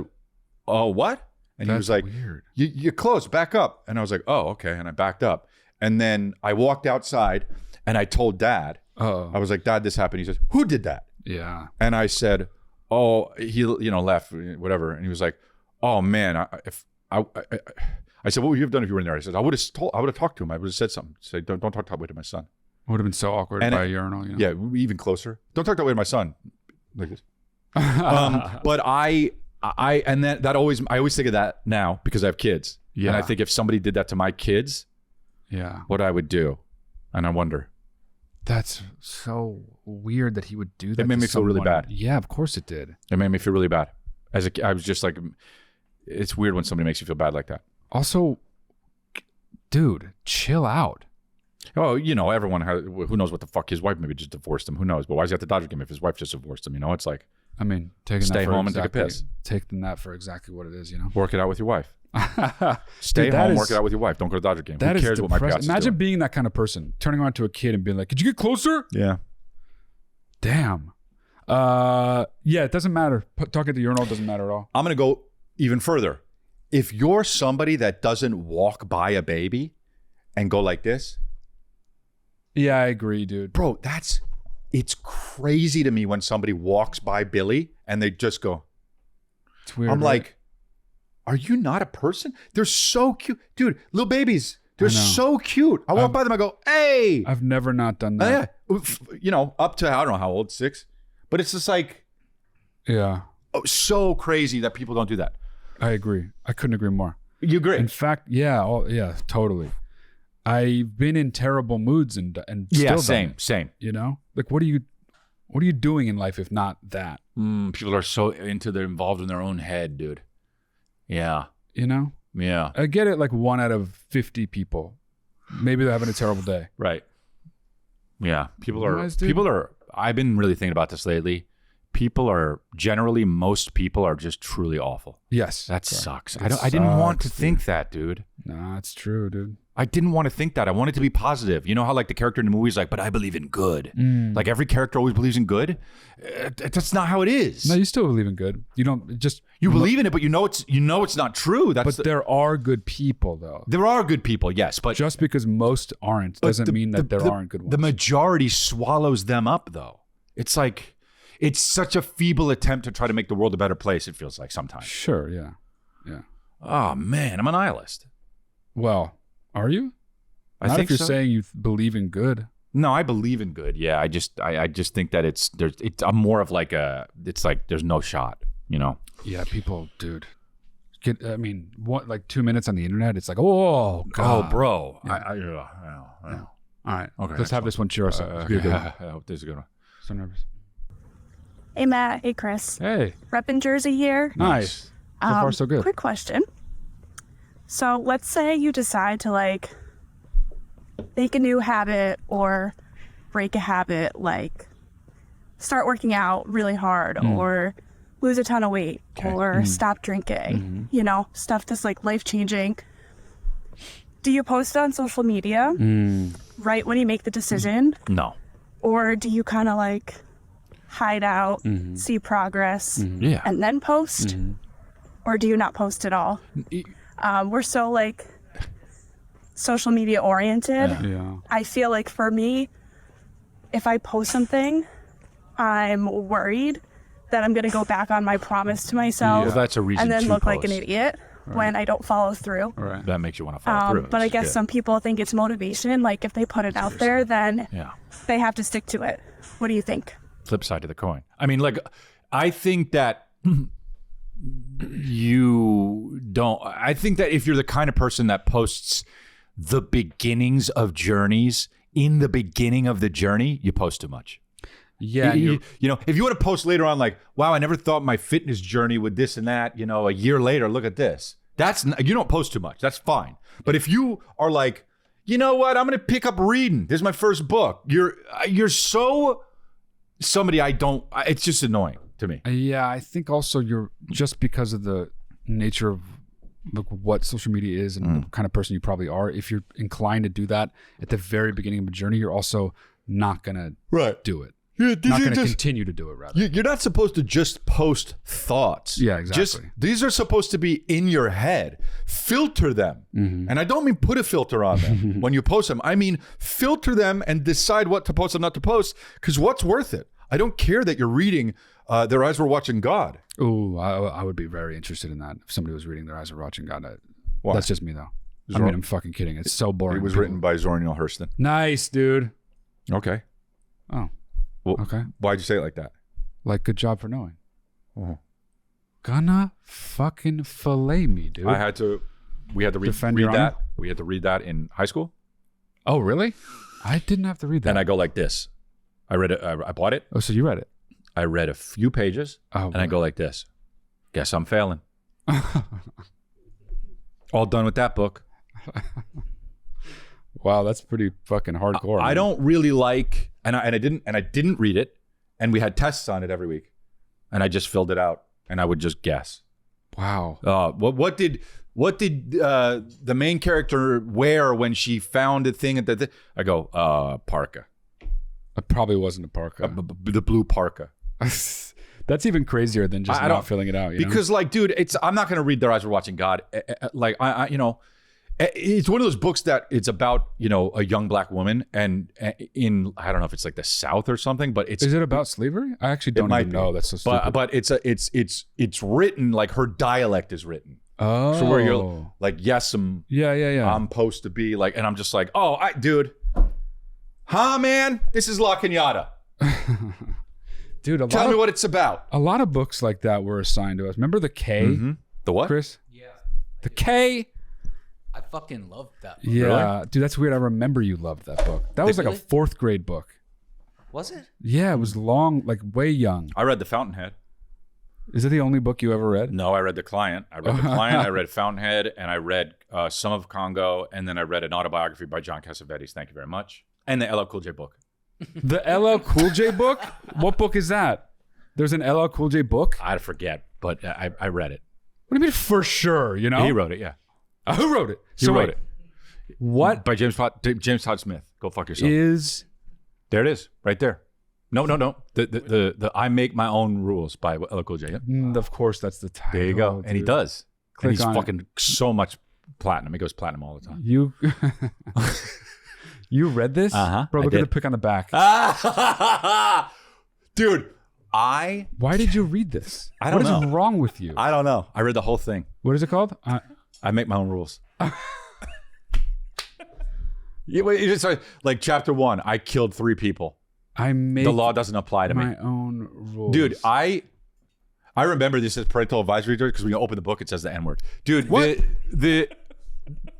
oh, what? And he was like, weird. You're close, back up. And I was like, oh, okay. And I backed up. And then I walked outside and I told Dad, I was like, Dad, this happened. He says, who did that? Yeah. And I said, oh, he, left, whatever. And he was like, oh man, I said, what would you have done if you were in there? I said, I would have talked to him. I would have said something. Say, don't talk that way to my son. It would have been so awkward by a urinal. Yeah, even closer. Don't talk that way to my son. Like this. But I always think of that now because I have kids. Yeah. And I think if somebody did that to my kids, what I would do. And I wonder. That's so weird that he would do that. It made me feel really bad. Yeah, of course it did. It made me feel really bad. I was just like, it's weird when somebody makes you feel bad like that. Also, dude, chill out. Oh, everyone who knows what the fuck his wife maybe just divorced him. Who knows? But why is he at the Dodger game if his wife just divorced him? It's like, I mean, stay home and take a piss. Taking that for exactly what it is, Work it out with your wife. Stay home, work it out with your wife. Don't go to the Dodger game. Who cares what my piazza's Imagine doing? being that kind of person, turning around to a kid and being like, could you get closer? Yeah. Damn. Yeah, it doesn't matter. Talking at the urinal doesn't matter at all. I'm going to go even further. If you're somebody that doesn't walk by a baby and go like this. Yeah, I agree, dude. Bro, it's crazy to me when somebody walks by Billy and they just go. It's weird. I'm right? like, are you not a person? They're so cute. Dude, little babies. They're so cute. I walk by them, I go, hey. I've never not done that. Yeah. Up to, I don't know how old, 6. But it's just like, yeah. Oh, so crazy that people don't do that. I agree. I couldn't agree more. You agree? In fact, yeah, totally. I've been in terrible moods and still same. You know, like what are you doing in life if not that? People are so they're involved in their own head, dude. Yeah. You know? Yeah. I get it. Like 1 out of 50 people, maybe they're having a terrible day. Right. Yeah. People are. I've been really thinking about this lately. Most people are just truly awful. Yes. That sucks. I didn't want to think that, dude. Nah, it's true, dude. I didn't want to think that. I wanted to be positive. You know how like the character in the movie is like, but I believe in good. Like every character always believes in good. That's not how it is. No, you still believe in good. You don't just you believe in it, but you know it's not true. There are good people though. There are good people, yes, but just because most aren't doesn't mean that there aren't good ones. The majority swallows them up though. It's like it's such a feeble attempt to try to make the world a better place. It feels like sometimes. Sure. Yeah. Oh man, I'm a nihilist. Well. Are you? I Not think if you're so. saying you believe in good. No, I believe in good. Yeah, I just think that I'm more of like it's like there's no shot, you know. Yeah, people, dude. Like 2 minutes on the internet, it's like, oh, God. Oh, bro. Yeah. All right. Okay. Let's have this one cheer us up. I hope this is a good one. So nervous. Hey, Matt. Hey, Chris. Hey. Reppin' Jersey here. Nice. So far, so good. Quick question. So let's say you decide to like make a new habit or break a habit, like start working out really hard or lose a ton of weight or stop drinking, you know, stuff that's like life-changing. Do you post it on social media right when you make the decision? No. Or do you kind of like hide out, see progress, and then post? Or do you not post at all? We're so like social media oriented. Yeah. I feel like for me, if I post something, I'm worried that I'm going to go back on my promise to myself. Well, that's a reason and then to look like post. an idiot when I don't follow through. Right. That makes you want to follow through. But I guess some people think it's motivation. Like if they put it out there, then they have to stick to it. What do you think? Flip side of the coin. I mean, like, I think that you don't. I think that if you're the kind of person that posts the beginnings of journeys in the beginning of the journey, you post too much. Yeah. You know, if you want to post later on, like, wow, I never thought my fitness journey would this and that, you know, a year later, look at this. You don't post too much. That's fine. But if you are like, you know what, I'm going to pick up reading. This is my first book. You're so somebody it's just annoying to me. Yeah, I think also you're just because of the nature of like what social media is and the kind of person you probably are. If you're inclined to do that at the very beginning of a journey, you're also not gonna do it. Not going to continue to do it, rather. You're not supposed to just post thoughts. Yeah, exactly. These are supposed to be in your head. Filter them. And I don't mean put a filter on them when you post them. I mean filter them and decide what to post and not to post, because what's worth it? I don't care that you're reading Their Eyes Were Watching God. Ooh, I would be very interested in that. If somebody was reading Their Eyes Were Watching God. That's just me, though. I mean, I'm fucking kidding. It's so boring. It was written by Zora Neale Hurston. Nice, dude. Okay. Oh. Well, okay. Why'd you say it like that? Like, good job for knowing. Oh. Gonna fucking fillet me, dude. We had to read your that. honor? We had to read that in high school. Oh, really? I didn't have to read that. And I go like this. I read it. I bought it. Oh, so you read it? I read a few pages, and I go like this. Guess I'm failing. All done with that book. Wow, that's pretty fucking hardcore. I don't really like, and I didn't read it, and we had tests on it every week, and I just filled it out, and I would just guess. Wow. What did the main character wear when she found a thing at I go, parka. It probably wasn't a parka. The blue parka. That's even crazier than just not filling it out. You because, know? like, dude, I'm not going to read Their Eyes Were Watching God. Like, it's one of those books that it's about, a young black woman, and in I don't know if it's like the South or something, but is it about slavery? I actually don't even know. That's so stupid. But it's written like her dialect is written. Oh, so where you're like, yes, I'm supposed to be like, and I'm just like, dude, man, this is La Cañada. Dude, tell me what it's about. A lot of books like that were assigned to us. Remember the K? Mm-hmm. The what? Chris? Yeah. The K. I fucking loved that book. Yeah, really? Dude, that's weird. I remember you loved that book. That was like a 4th grade book. Was it? Yeah, it was long, like way young. I read The Fountainhead. Is it the only book you ever read? No, I read The Client. I read Fountainhead, and I read Some of Congo, and then I read an autobiography by John Cassavetes. Thank you very much. And the LL Cool J book. The LL Cool J book? What book is that? There's an LL Cool J book? I forget, but I read it. What do you mean for sure, He wrote it, yeah. Who wrote it? He wrote it. What? By James Todd Smith. Go fuck yourself. There it is, right there. No. The I Make My Own Rules by LL Cool J. Yeah? Of course, that's the title. There you go. Dude. And he does. Click and he's on fucking so much platinum. He goes platinum all the time. You read this? Bro, look at the pic on the back. Dude, why did you read this? I don't know. What is wrong with you? I don't know. I read the whole thing. What is it called? I Make My Own Rules. Like chapter 1, I killed 3 people. The law doesn't apply to me. My own rules. Dude, I remember this as parental advisory because when you open the book, it says the N-word. Dude, what?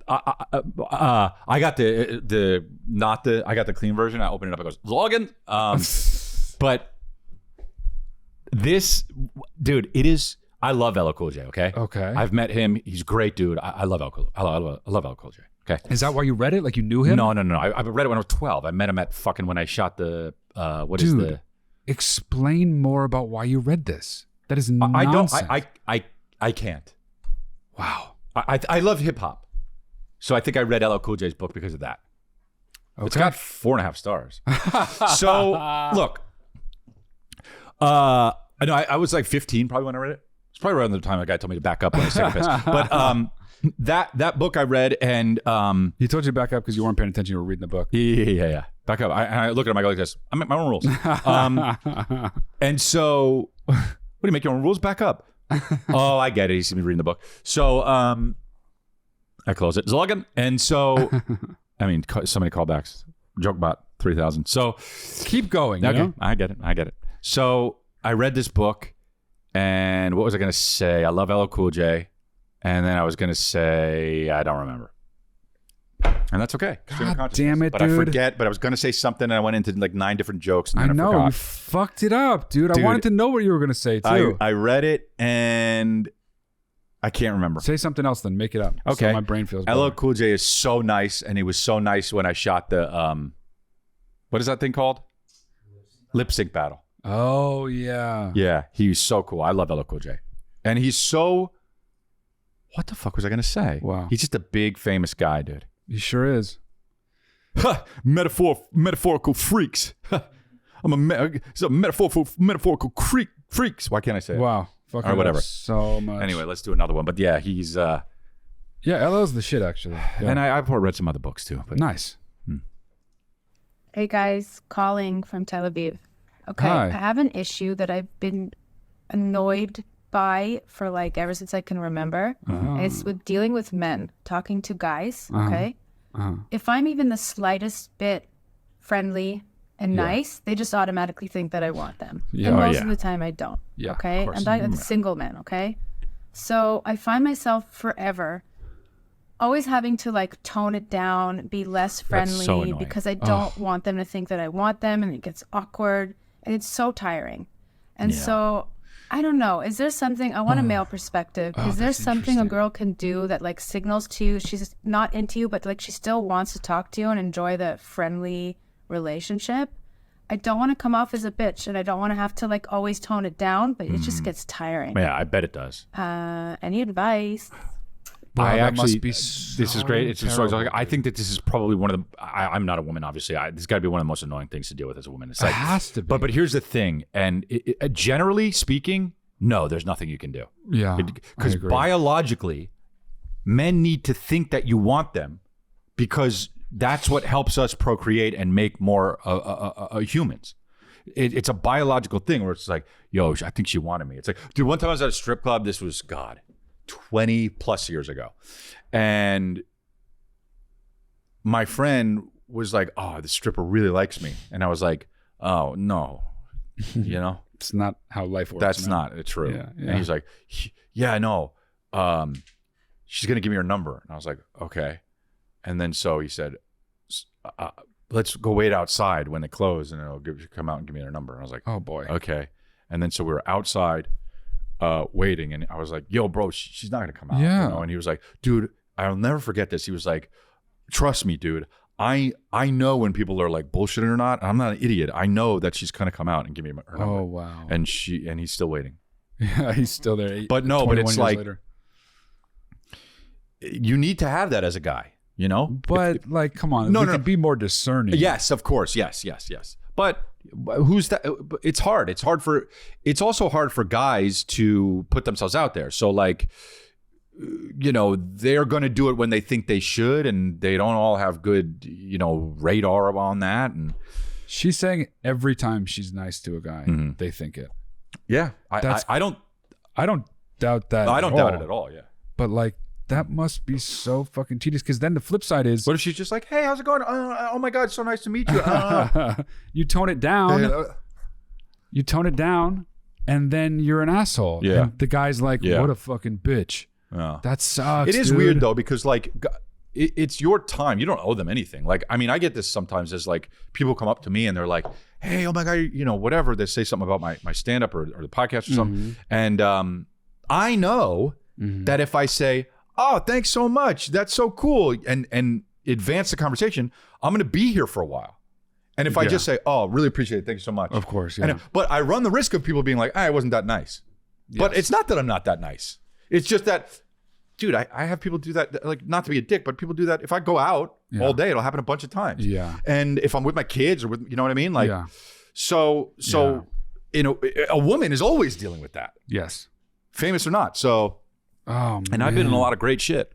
I got I got the clean version. I open it up. It goes login. But this, dude, it is. I love LL Cool J. Okay. I've met him. He's a great dude. I love LL Cool. I love LL Cool J. Okay. Is that why you read it? Like you knew him? No. I read it when I was 12. I met him at fucking when I shot the Dude, explain more about why you read this. That is nonsense. I can't. Wow. I love hip hop. So I think I read LL Cool J's book because of that. Okay. It's got 4.5 stars. So look, I know I was like 15 probably when I read it. It's probably around the time a guy told me to back up when I was taking a piss. But that book I read, and he told you to back up because you weren't paying attention. You were reading the book. Yeah. Back up. I look at him. I go like this. I make my own rules. And so, what do you make your own rules? Back up. Oh, I get it. He sees me reading the book. So I close it. Zlogan. And so, I mean, so many callbacks. Joke about 3,000. So keep going. Okay, you know? I get it. So I read this book, and what was I going to say? I love LL Cool J, and then I was going to say I don't remember, and that's okay. God damn it, but dude! I forget. But I was going to say something, and I went into like 9 different jokes. And I then know forgot. you fucked it up, dude. I wanted to know what you were going to say too. I read it, and I can't remember. Say something else, then make it up. Okay, so my brain feels better. LL Cool J is so nice, and he was so nice when I shot the what is that thing called? Lip sync battle. Oh yeah. Yeah, he's so cool. I love LL Cool J, and he's so. What the fuck was I gonna say? Wow, he's just a big famous guy, dude. He sure is. Metaphorical freaks. I'm a metaphorical freaks. Why can't I say it? Wow. Fucking or whatever. So much. Anyway, let's do another one. But yeah, he's yeah, LL's the shit actually. Yeah. And I've read some other books too. But nice. Hey guys, calling from Tel Aviv. Okay, Hi. I have an issue that I've been annoyed by for like ever since I can remember. And it's with dealing with men, talking to guys. Okay, if I'm even the slightest bit friendly and nice, they just automatically think that I want them. Yeah. And most of the time I don't. Yeah, okay, and I'm a single man. Okay, so I find myself forever always having to like tone it down, be less friendly so because I don't want them to think that I want them, and it gets awkward and it's so tiring. And so I don't know, is there something, I want a male perspective, is there something a girl can do that like signals to you she's not into you, but like she still wants to talk to you and enjoy the friendly relationship? I don't want to come off as a bitch, and I don't want to have to like always tone it down, but it just gets tiring. Yeah, I bet it does. Any advice? I that actually, must be this is great. It's terrible, I think that this is probably one of the. I'm not a woman, obviously. This got to be one of the most annoying things to deal with as a woman. It's It has to be. But here's the thing, and generally speaking, no, there's nothing you can do. Yeah, because biologically, men need to think that you want them, because that's what helps us procreate and make more humans. It's a biological thing where it's like, yo, I think she wanted me. It's like, dude, one time I was at a strip club. This was 20 plus years ago. And my friend was like, oh, the stripper really likes me. And I was like, oh, no, you know? It's not how life works. That's not true. Yeah. And he's like, yeah, I know. She's going to give me her number. And I was like, okay. And then so he said, let's go wait outside when they close, and it'll come out and give me their number. And I was like, oh boy. Okay. And then so we were outside waiting, and I was like, yo, bro, she's not going to come out. Yeah. You know? And he was like, dude, I'll never forget this. He was like, trust me, dude. I know when people are like bullshitting or not. I'm not an idiot. I know that she's going to come out and give me her number. Oh, wow. And he's still waiting. Yeah, he's still there. But no, but it's like, later. You need to have that as a guy, you know? But like, come on, we can be more discerning. Yes, of course. Yes. But who's that? It's hard. It's also hard for guys to put themselves out there. So like, you know, they're going to do it when they think they should, and they don't all have good, you know, radar on that. And she's saying every time she's nice to a guy, they think it. Yeah. I don't doubt that. I don't doubt it at all. Yeah. But like, that must be so fucking tedious, because then the flip side is, what if she's just like, hey, how's it going? Oh my God, so nice to meet you. You tone it down. You tone it down, and then you're an asshole. Yeah. And the guy's like, what a fucking bitch. Yeah. That sucks. It is dude. weird though, because like it's your time. You don't owe them anything. Like, I mean, I get this sometimes as like people come up to me and they're like, hey, oh my God, you know, whatever. They say something about my stand-up or the podcast or something. And I know that if I say, oh, thanks so much, that's so cool, and advance the conversation, I'm going to be here for a while. And if I just say, oh, really appreciate it, thank you so much. Of course, yeah. But I run the risk of people being like, I wasn't that nice. Yes. But it's not that I'm not that nice. It's just that, dude, I have people do that, like, not to be a dick, but people do that. If I go out all day, it'll happen a bunch of times. Yeah. And if I'm with my kids or with, you know what I mean? Like, so you know, a woman is always dealing with that. Yes. Famous or not. So, and I've been in a lot of great shit.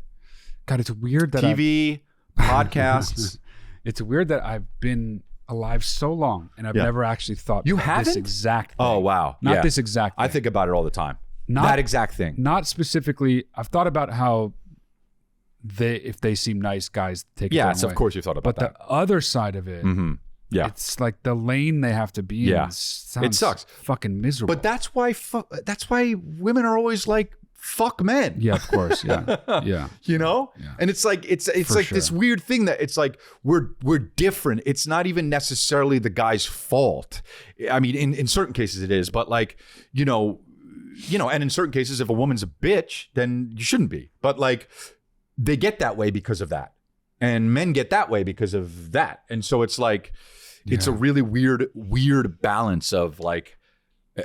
God, it's weird that TV, podcasts. It's weird that I've been alive so long and I've never actually thought you this haven't? exact thing. Oh, wow. Not this exact thing. I think about it all the time. Not that exact thing. Not specifically. I've thought about how if they seem nice, guys take it the wrong way. Of course you've thought about that. But the other side of it, it's like the lane they have to be in. It sucks. Fucking miserable. But that's why women are always like, fuck men. Yeah, of course. Yeah. You know? Yeah. And it's like it's like this weird thing that it's like we're different. It's not even necessarily the guy's fault. I mean, in certain cases it is, but like, you know, and in certain cases, if a woman's a bitch, then you shouldn't be. But like, they get that way because of that. And men get that way because of that. And so it's like, it's a really weird balance of like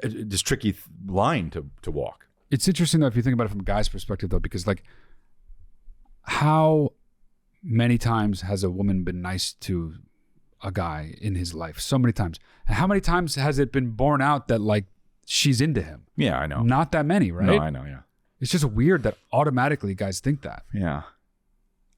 this tricky line to walk. It's interesting though, if you think about it from a guy's perspective though, because like, how many times has a woman been nice to a guy in his life? So many times. And how many times has it been borne out that like, she's into him? Yeah, I know. Not that many, right? No, I know, yeah. It's just weird that automatically guys think that. Yeah.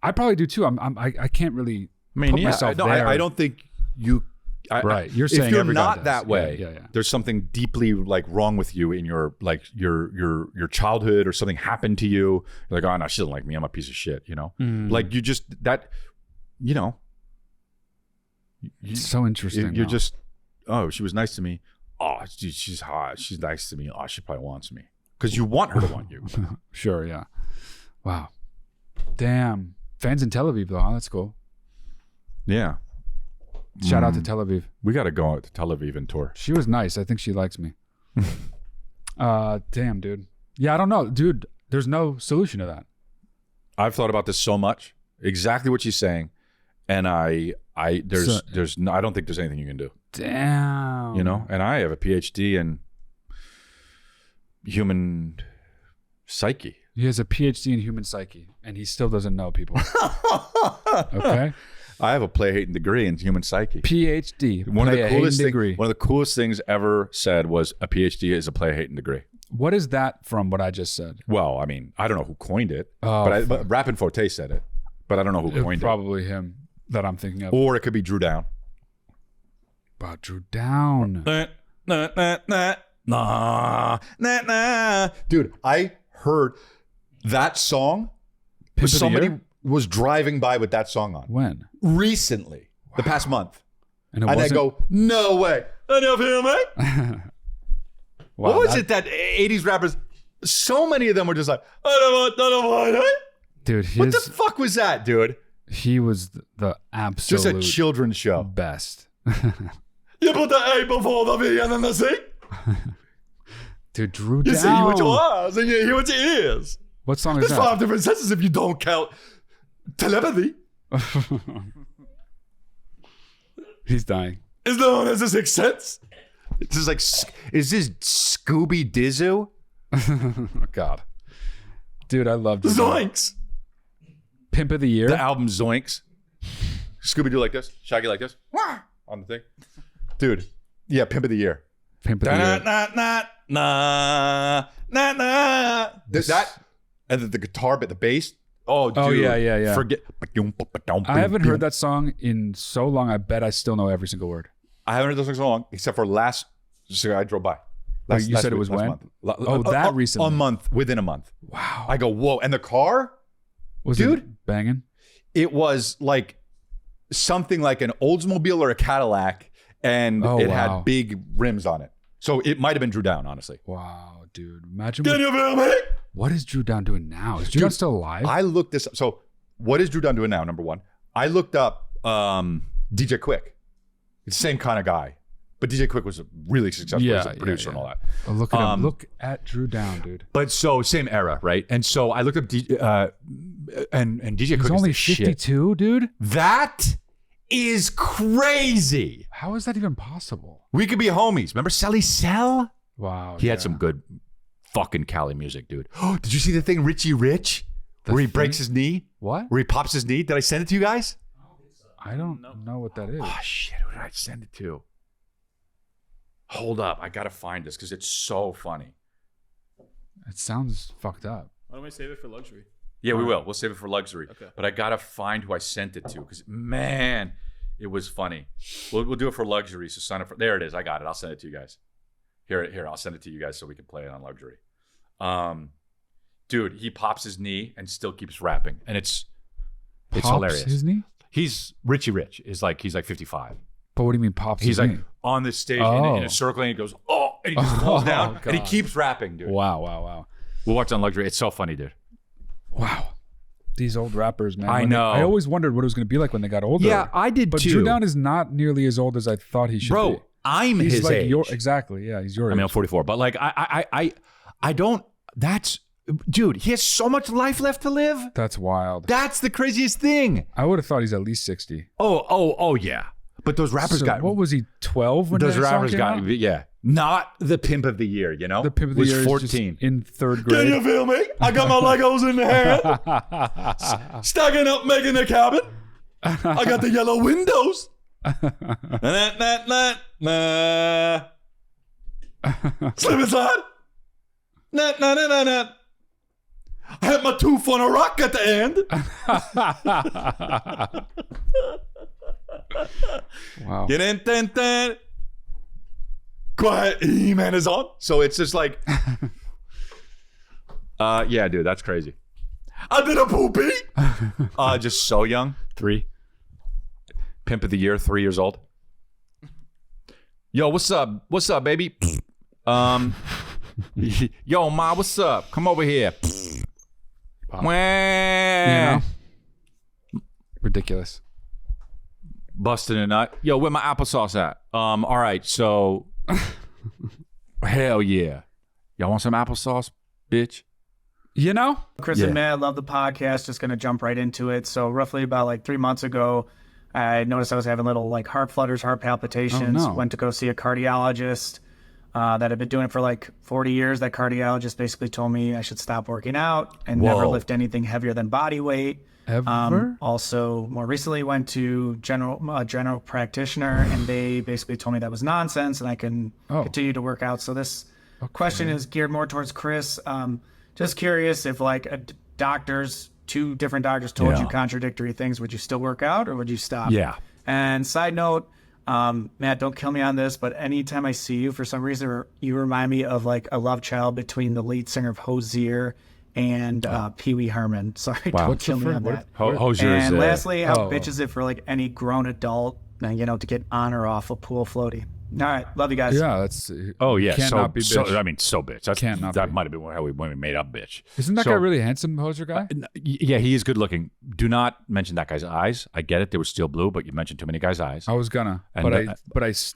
I probably do too. I can't really put myself there. I don't think you... right. You're saying if you're every guy not does. that way, there's something deeply like wrong with you in your like your childhood, or something happened to you. You're like, oh no, she doesn't like me. I'm a piece of shit. You know, like you just that. You know, it's so interesting. You're just, oh, she was nice to me. Oh, she's hot. She's nice to me. Oh, she probably wants me, because you want her to want you. Sure. Yeah. Wow. Damn. Fans in Tel Aviv though. Huh? That's cool. Yeah. Shout out to Tel Aviv. We got to go out to Tel Aviv and tour. She was nice. I think she likes me. Damn, dude. Yeah, I don't know, dude. There's no solution to that. I've thought about this so much. Exactly what she's saying, and I don't think there's anything you can do. Damn. You know, and I have a PhD in human psyche. He has a PhD in human psyche, and he still doesn't know people. Okay? I have a play-hating degree in human psyche. PhD. One of the coolest things ever said was a PhD is a play-hating degree. What is that from what I just said? Well, I mean, I don't know who coined it, but Rappin' Forte said it, but I don't know who coined it. Probably him that I'm thinking of. Or it could be Drew Down. About Drew Down. Dude, I heard that song. Somebody was driving by with that song on. When? Recently. Wow. The past month. And I go, no way. And you feel me? Wow, what was it that 80s rappers, so many of them were just like, I don't want it. Dude, what the fuck was that, dude? He was the absolute just a children's show. Best. You put the A before the V and then the C? Dude, Drew You Down. see with your eyes and you hear with your ears. What song is There's that? 5 different senses if you don't count telepathy. He's dying. Is known as the Sixth Sense. It's just like, is this Scooby Dizoo? Oh, God. Dude, I love Drew Zoinks. Pimp of the Year. The album Zoinks. Scooby Doo like this. Shaggy like this. On the thing. Dude. Yeah, Pimp of the Year. Pimp of the Year. That and the guitar bit, the bass. Oh, dude. Oh, yeah. Forget. I haven't heard that song in so long. I bet I still know every single word. I haven't heard this song so long, except for so I drove by. You said it was when? That recently. Within a month. Wow. I go, whoa. And the car? Was it banging? It was like something like an Oldsmobile or a Cadillac, and it had big rims on it. So it might have been Drew Down, honestly. Wow, dude. Imagine. Can you feel me? What is Drew Down doing now? Is Drew Down still alive? I looked this up. So what is Drew Down doing now, number one? I looked up DJ Quick. It's the same kind of guy. But DJ Quick was a really successful as a producer and all that. Oh, look at him. Look at Drew Down, dude. But so same era, right? And so I looked up and DJ Quick is only the 52, dude. That is crazy. How is that even possible? We could be homies. Remember Selly Cell? Wow. He had some good fucking Cali music, dude. Oh, did you see the thing Richie Rich? Where he breaks his knee? What? Where he pops his knee? Did I send it to you guys? I don't know what that is. Oh shit, who did I send it to? Hold up, I gotta find this because it's so funny. It sounds fucked up. Why don't we save it for luxury? Yeah, we will. We'll save it for luxury. Okay. But I gotta find who I sent it to because man, it was funny. We'll do it for luxury. So sign up for. There it is. I got it. I'll send it to you guys. Here. I'll send it to you guys so we can play it on luxury. Dude, he pops his knee and still keeps rapping, and it's hilarious. His knee? He's Richie Rich. He's like 55. But what do you mean pops? He's his like knee? on this stage in a circle, and he goes, and he just falls down, and he keeps rapping, dude. Wow. We'll watch it on luxury. It's so funny, dude. Wow. These old rappers, man. I know. I always wondered what it was going to be like when they got older. Yeah, I did but too. But Drew Down is not nearly as old as I thought he should be. Bro, I'm he's his like age. Exactly. Yeah, he's your age. I mean, I'm 44, but like, I don't. That's, dude. He has so much life left to live. That's wild. That's the craziest thing. I would have thought he's at least 60. Oh, yeah. But those rappers got. What was he? 12 when those that rappers song came got? out? Yeah. Not the Pimp of the Year, you know. The Pimp of the was Year 14 in third grade. Can you feel me? I got my Legos in the hand, stacking up, making a cabin. I got the yellow windows. Slip inside. I had my tooth on a rock at the end. Wow. Quiet E-Man is on. So it's just like, yeah, dude, that's crazy. I did a poopy. Just so young. 3. Pimp of the Year, 3 years old. Yo, what's up? What's up, baby? Yo, ma, what's up? Come over here. You know? Ridiculous. Busting a nut. Yo, where my applesauce at? All right, so hell yeah. Y'all want some applesauce, bitch? You know? Chris and Matt, love the podcast. Just going to jump right into it. So roughly about like 3 months ago, I noticed I was having little like heart flutters, heart palpitations. Oh, no. Went to go see a cardiologist. that had been doing it for like 40 years. That cardiologist basically told me I should stop working out and never lift anything heavier than body weight. Ever? Also, more recently went to general practitioner, and they basically told me that was nonsense and I can continue to work out. So this question is geared more towards Chris. Just curious if like two different doctors told you contradictory things, would you still work out or would you stop? Yeah. And side note, Matt, don't kill me on this, but anytime I see you, for some reason, you remind me of like a love child between the lead singer of Hosier and Pee Wee Herman. Sorry, don't kill me on that. Hosier and lastly, how bitch is it for like any grown adult, to get on or off a pool floaty? All right, love you guys. Yeah, that's. Cannot be bitch. I mean, so bitch. That might have been how when we made up bitch. Isn't that guy really handsome, Hosier guy? Yeah, he is good looking. Do not mention that guy's eyes. I get it; they were steel blue, but you mentioned too many guys' eyes. I was gonna, but this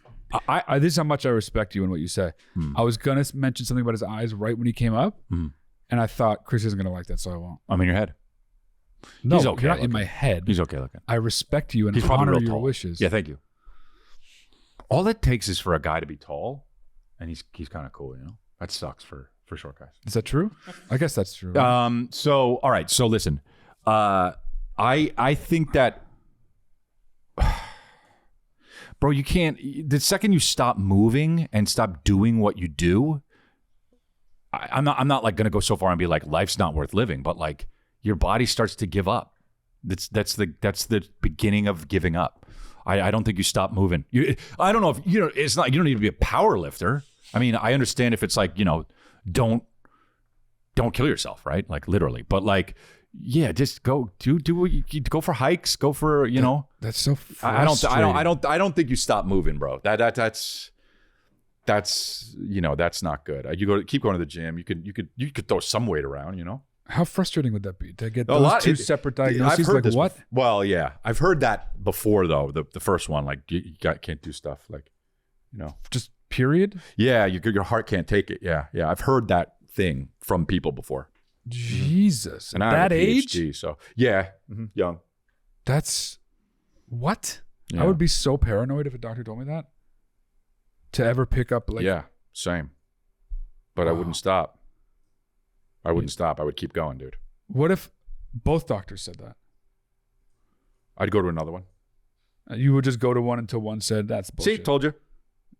is how much I respect you and what you say. I was gonna mention something about his eyes right when he came up, and I thought Chris isn't gonna like that, so I won't. I'm in your head. No, he's okay. You're not in my head. He's okay looking. I respect you and he's honor real your tall. wishes. Yeah, thank you. All it takes is for a guy to be tall, and he's kind of cool, That sucks for short guys. Is that true? I guess that's true. Right? So all right. So listen, I think that, bro, you can't. The second you stop moving and stop doing what you do, I'm not like gonna go so far and be like life's not worth living, but like your body starts to give up. That's the beginning of giving up. I don't think you stop moving. I don't know if it's not. You don't need to be a power lifter. I mean, I understand if it's like don't kill yourself, right? Like literally, but like, yeah, just go do what you go for hikes. Go for That's so frustrating. I don't think you stop moving, bro. That's not good. Keep going to the gym. You could throw some weight around. How frustrating would that be to get those two separate diagnoses? I've heard like what? Well, yeah, I've heard that before though. The first one, like you can't do stuff like, just period. Yeah, your heart can't take it. Yeah. I've heard that thing from people before. Jesus, and at that age, so yeah, young. That's what? Yeah. I would be so paranoid if a doctor told me that. To ever pick up like same, but I wouldn't stop. I would keep going, dude. What if both doctors said that? I'd go to another one. You would just go to one until one said that's bullshit. See, told you.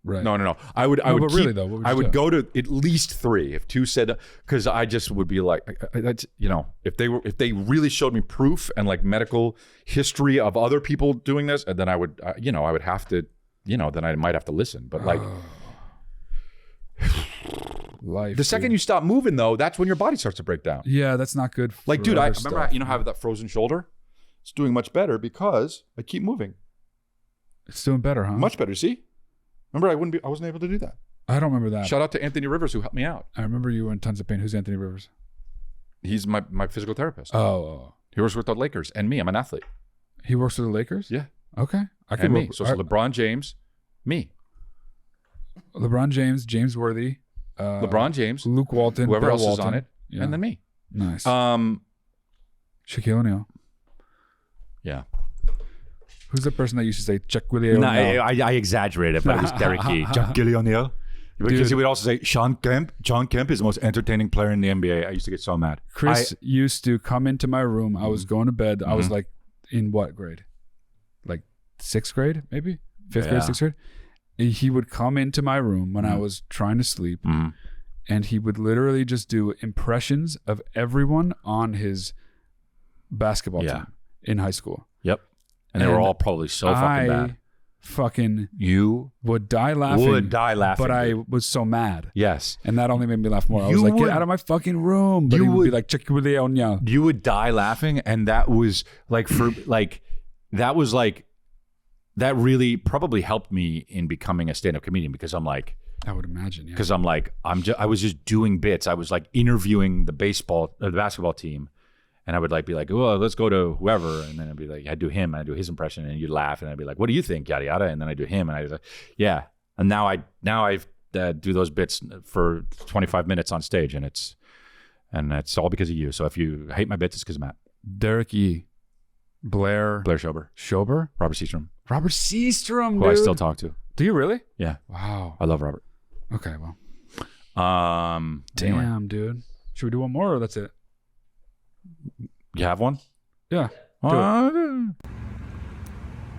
Right. No. I would. But really though, what would you do? go to at least 3. If 2 said, because I just would be like, that's if they really showed me proof and like medical history of other people doing this, and then I would, I would have to, then I might have to listen. But like. Life, the second you stop moving, though, that's when your body starts to break down. Yeah, that's not good. Like, dude, I remember how I have that frozen shoulder. It's doing much better because I keep moving. It's doing better, huh? Much better. See, remember I wasn't able to do that. I don't remember that. Shout out to Anthony Rivers who helped me out. I remember you were in tons of pain. Who's Anthony Rivers? He's my physical therapist. Oh. He works with the Lakers and me. I'm an athlete. He works with the Lakers? Yeah. Okay. I can me. So LeBron James, me. LeBron James, James Worthy. LeBron James, Luke Walton, whoever Bill else Walton. is on it, and then me. Nice. Shaquille O'Neal. Yeah. Who's the person that used to say Shaquille O'Neal? No, I exaggerated, but it was Derek Key. Shaquille O'Neal. Because he would also say Sean Kemp. John Kemp is the most entertaining player in the NBA. I used to get so mad. Chris used to come into my room. I was going to bed. I was like, in what grade? Like 6th grade, maybe? 5th grade, 6th grade? He would come into my room when I was trying to sleep, and he would literally just do impressions of everyone on his basketball team in high school. Yep. And they were all probably so fucking bad. You would die laughing. But I was so mad. Yes. And that only made me laugh more. I was like, get out of my fucking room. But he would be like, Shaquille O'Neal. You would die laughing, and that was like that really probably helped me in becoming a stand-up comedian, because I'm like, I would imagine, yeah. Because I'm like, I was just doing bits. I was like interviewing the basketball team, and I would like be like, oh, let's go to whoever, and then I'd be like, I'd do him, and I'd do his impression, and you'd laugh, and I'd be like, what do you think, yada yada, and then I do him, and I was like, yeah, and now I do those bits for 25 minutes on stage, and it's all because of you. So if you hate my bits, it's because of Matt. Derek E. Blair Schober? Robert Seastrom. Robert Seastrom, who I still talk to. Do you really? Yeah. Wow. I love Robert. Okay, well. Anyway. Damn, dude. Should we do one more or that's it? You have one? Yeah.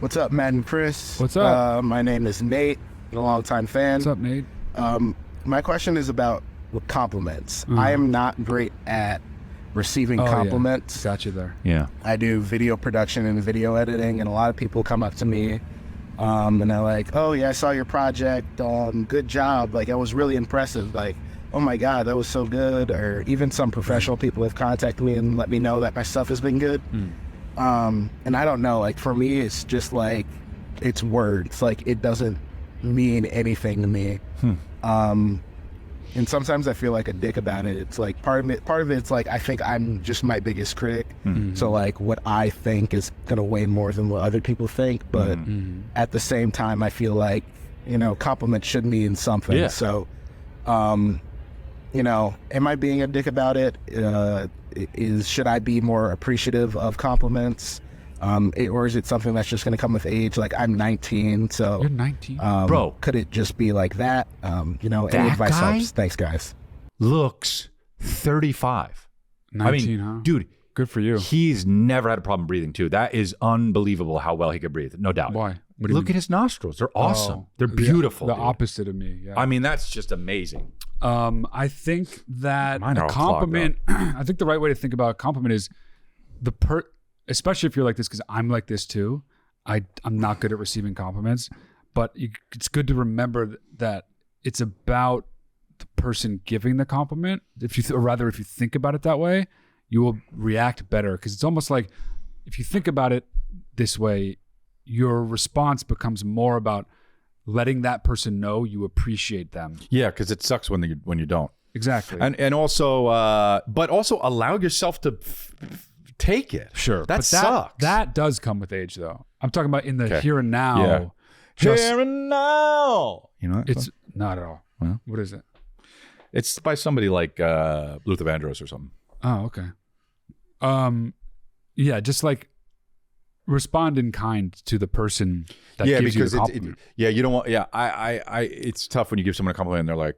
What's up, Matt and Chris? What's up? My name is Nate, a longtime fan. What's up, Nate? My question is about compliments. I am not great at receiving compliments. Yeah. Got you there. Yeah. I do video production and video editing, and a lot of people come up to me and they're like, oh yeah, I saw your project, good job, like, that was really impressive, like, oh my god, that was so good. Or even some professional people have contacted me and let me know that my stuff has been good. And I don't know, like, for me, it's just like, it's words, like, it doesn't mean anything to me. And sometimes I feel like a dick about it. It's like part of it's like, I think I'm just my biggest critic. So like what I think is gonna weigh more than what other people think. But at the same time, I feel like, you know, compliments should mean something. Yeah. So, you know, am I being a dick about it? Should I be more appreciative of compliments? Or is it something that's just going to come with age? Like, I'm 19, so... You're 19? Bro. Could it just be like that? You know, That any advice guy helps. Thanks, guys. Looks 35. 19, I mean, huh? dude. Good for you. He's never had a problem breathing, too. That is unbelievable how well he could breathe. No doubt. Why? What do you Look mean? at his nostrils. They're awesome. Oh, They're beautiful. The dude. opposite of me, yeah. I mean, that's just amazing. I think that Mine are a all clogged compliment, I think the right way to think about a compliment is especially if you're like this, because I'm like this too. I'm not good at receiving compliments, but it's good to remember that it's about the person giving the compliment. If you think about it that way, you will react better, because it's almost like if you think about it this way, your response becomes more about letting that person know you appreciate them. Yeah, because it sucks when you don't. Exactly. And also, but also allow yourself to take it. Sure. That sucks. That does come with age, though. I'm talking about in the here and now. Yeah. Just, Here and now. You know, it's not at all. Well, What is it? it's by somebody like Luther Vandross or something. Oh, okay. Yeah, just like respond in kind to the person that gives you the compliment. You don't want. Yeah, I. It's tough when you give someone a compliment and they're like,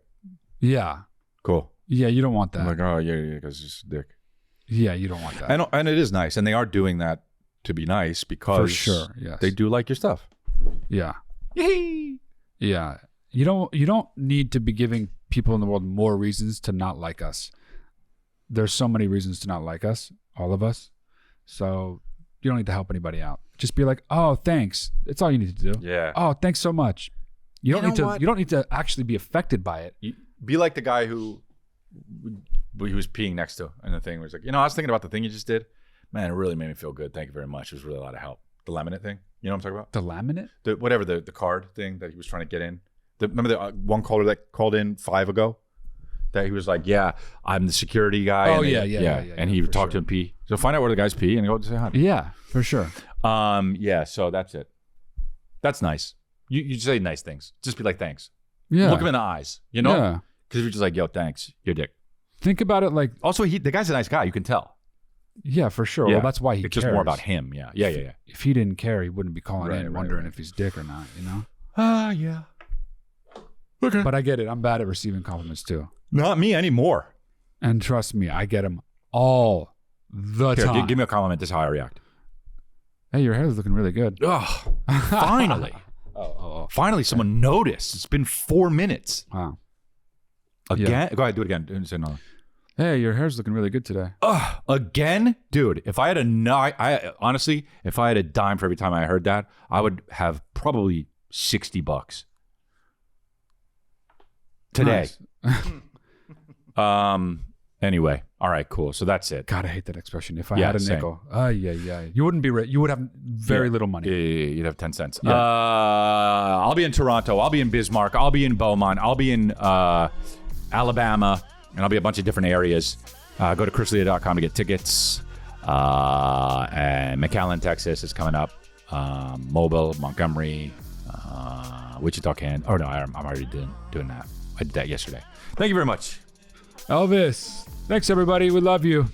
yeah, cool. Yeah, you don't want that. I'm like, oh yeah, because it's a dick. Yeah, you don't want that. And it is nice, and they are doing that to be nice because for sure, yes, they do like your stuff. Yeah. Yeah. You don't need to be giving people in the world more reasons to not like us. There's so many reasons to not like us, all of us. So you don't need to help anybody out. Just be like, oh, thanks. That's all you need to do. Yeah. Oh, thanks so much. You don't need to actually be affected by it. Be like the guy who he was peeing next to, and the thing was like, I was thinking about the thing you just did. Man, it really made me feel good. Thank you very much. It was really a lot of help. The laminate thing. You know what I'm talking about? The laminate? The card thing that he was trying to get in. Remember the one caller that called in 5 ago? That he was like, yeah, I'm the security guy. Oh, and yeah. And he talked to him pee. So find out where the guys pee and go say hi. Yeah, for sure. Yeah, so that's it. That's nice. You say nice things. Just be like, thanks. Yeah. Look him in the eyes, you know? Yeah. Because if you're just like, yo, thanks, you're a dick. Think about it like... Also, the guy's a nice guy. You can tell. Yeah, for sure. Yeah. Well, that's why he cares. It's just more about him. Yeah. If he didn't care, he wouldn't be calling in wondering if he's dick or not, you know? Yeah. Okay. But I get it. I'm bad at receiving compliments too. Not me anymore. And trust me, I get them all the time. Give me a compliment. This is how I react. Hey, your hair is looking really good. Oh, finally. Finally, someone noticed. It's been 4 minutes. Wow. Again? Yeah. Go ahead, do it again. Say no. Hey, your hair's looking really good today. Again? Dude, if I had honestly, if I had a dime for every time I heard that, I would have probably $60 today. Nice. Anyway, all right, cool. So that's it. God, I hate that expression. If I had a nickel, you wouldn't be rich. You would have very little money. Yeah, you'd have 10 cents. Yeah. I'll be in Toronto. I'll be in Bismarck. I'll be in Beaumont. I'll be in Alabama, and I'll be a bunch of different areas. Go to chrisleah.com to get tickets. And McAllen, Texas is coming up. Mobile, Montgomery, Wichita, Kansas. Oh no, I'm already doing that. I did that yesterday. Thank you very much, Elvis. Thanks, everybody. We love you.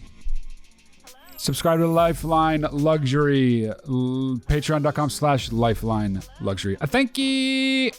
Subscribe to Lifeline Luxury. Patreon.com/Lifeline Luxury. Thank you.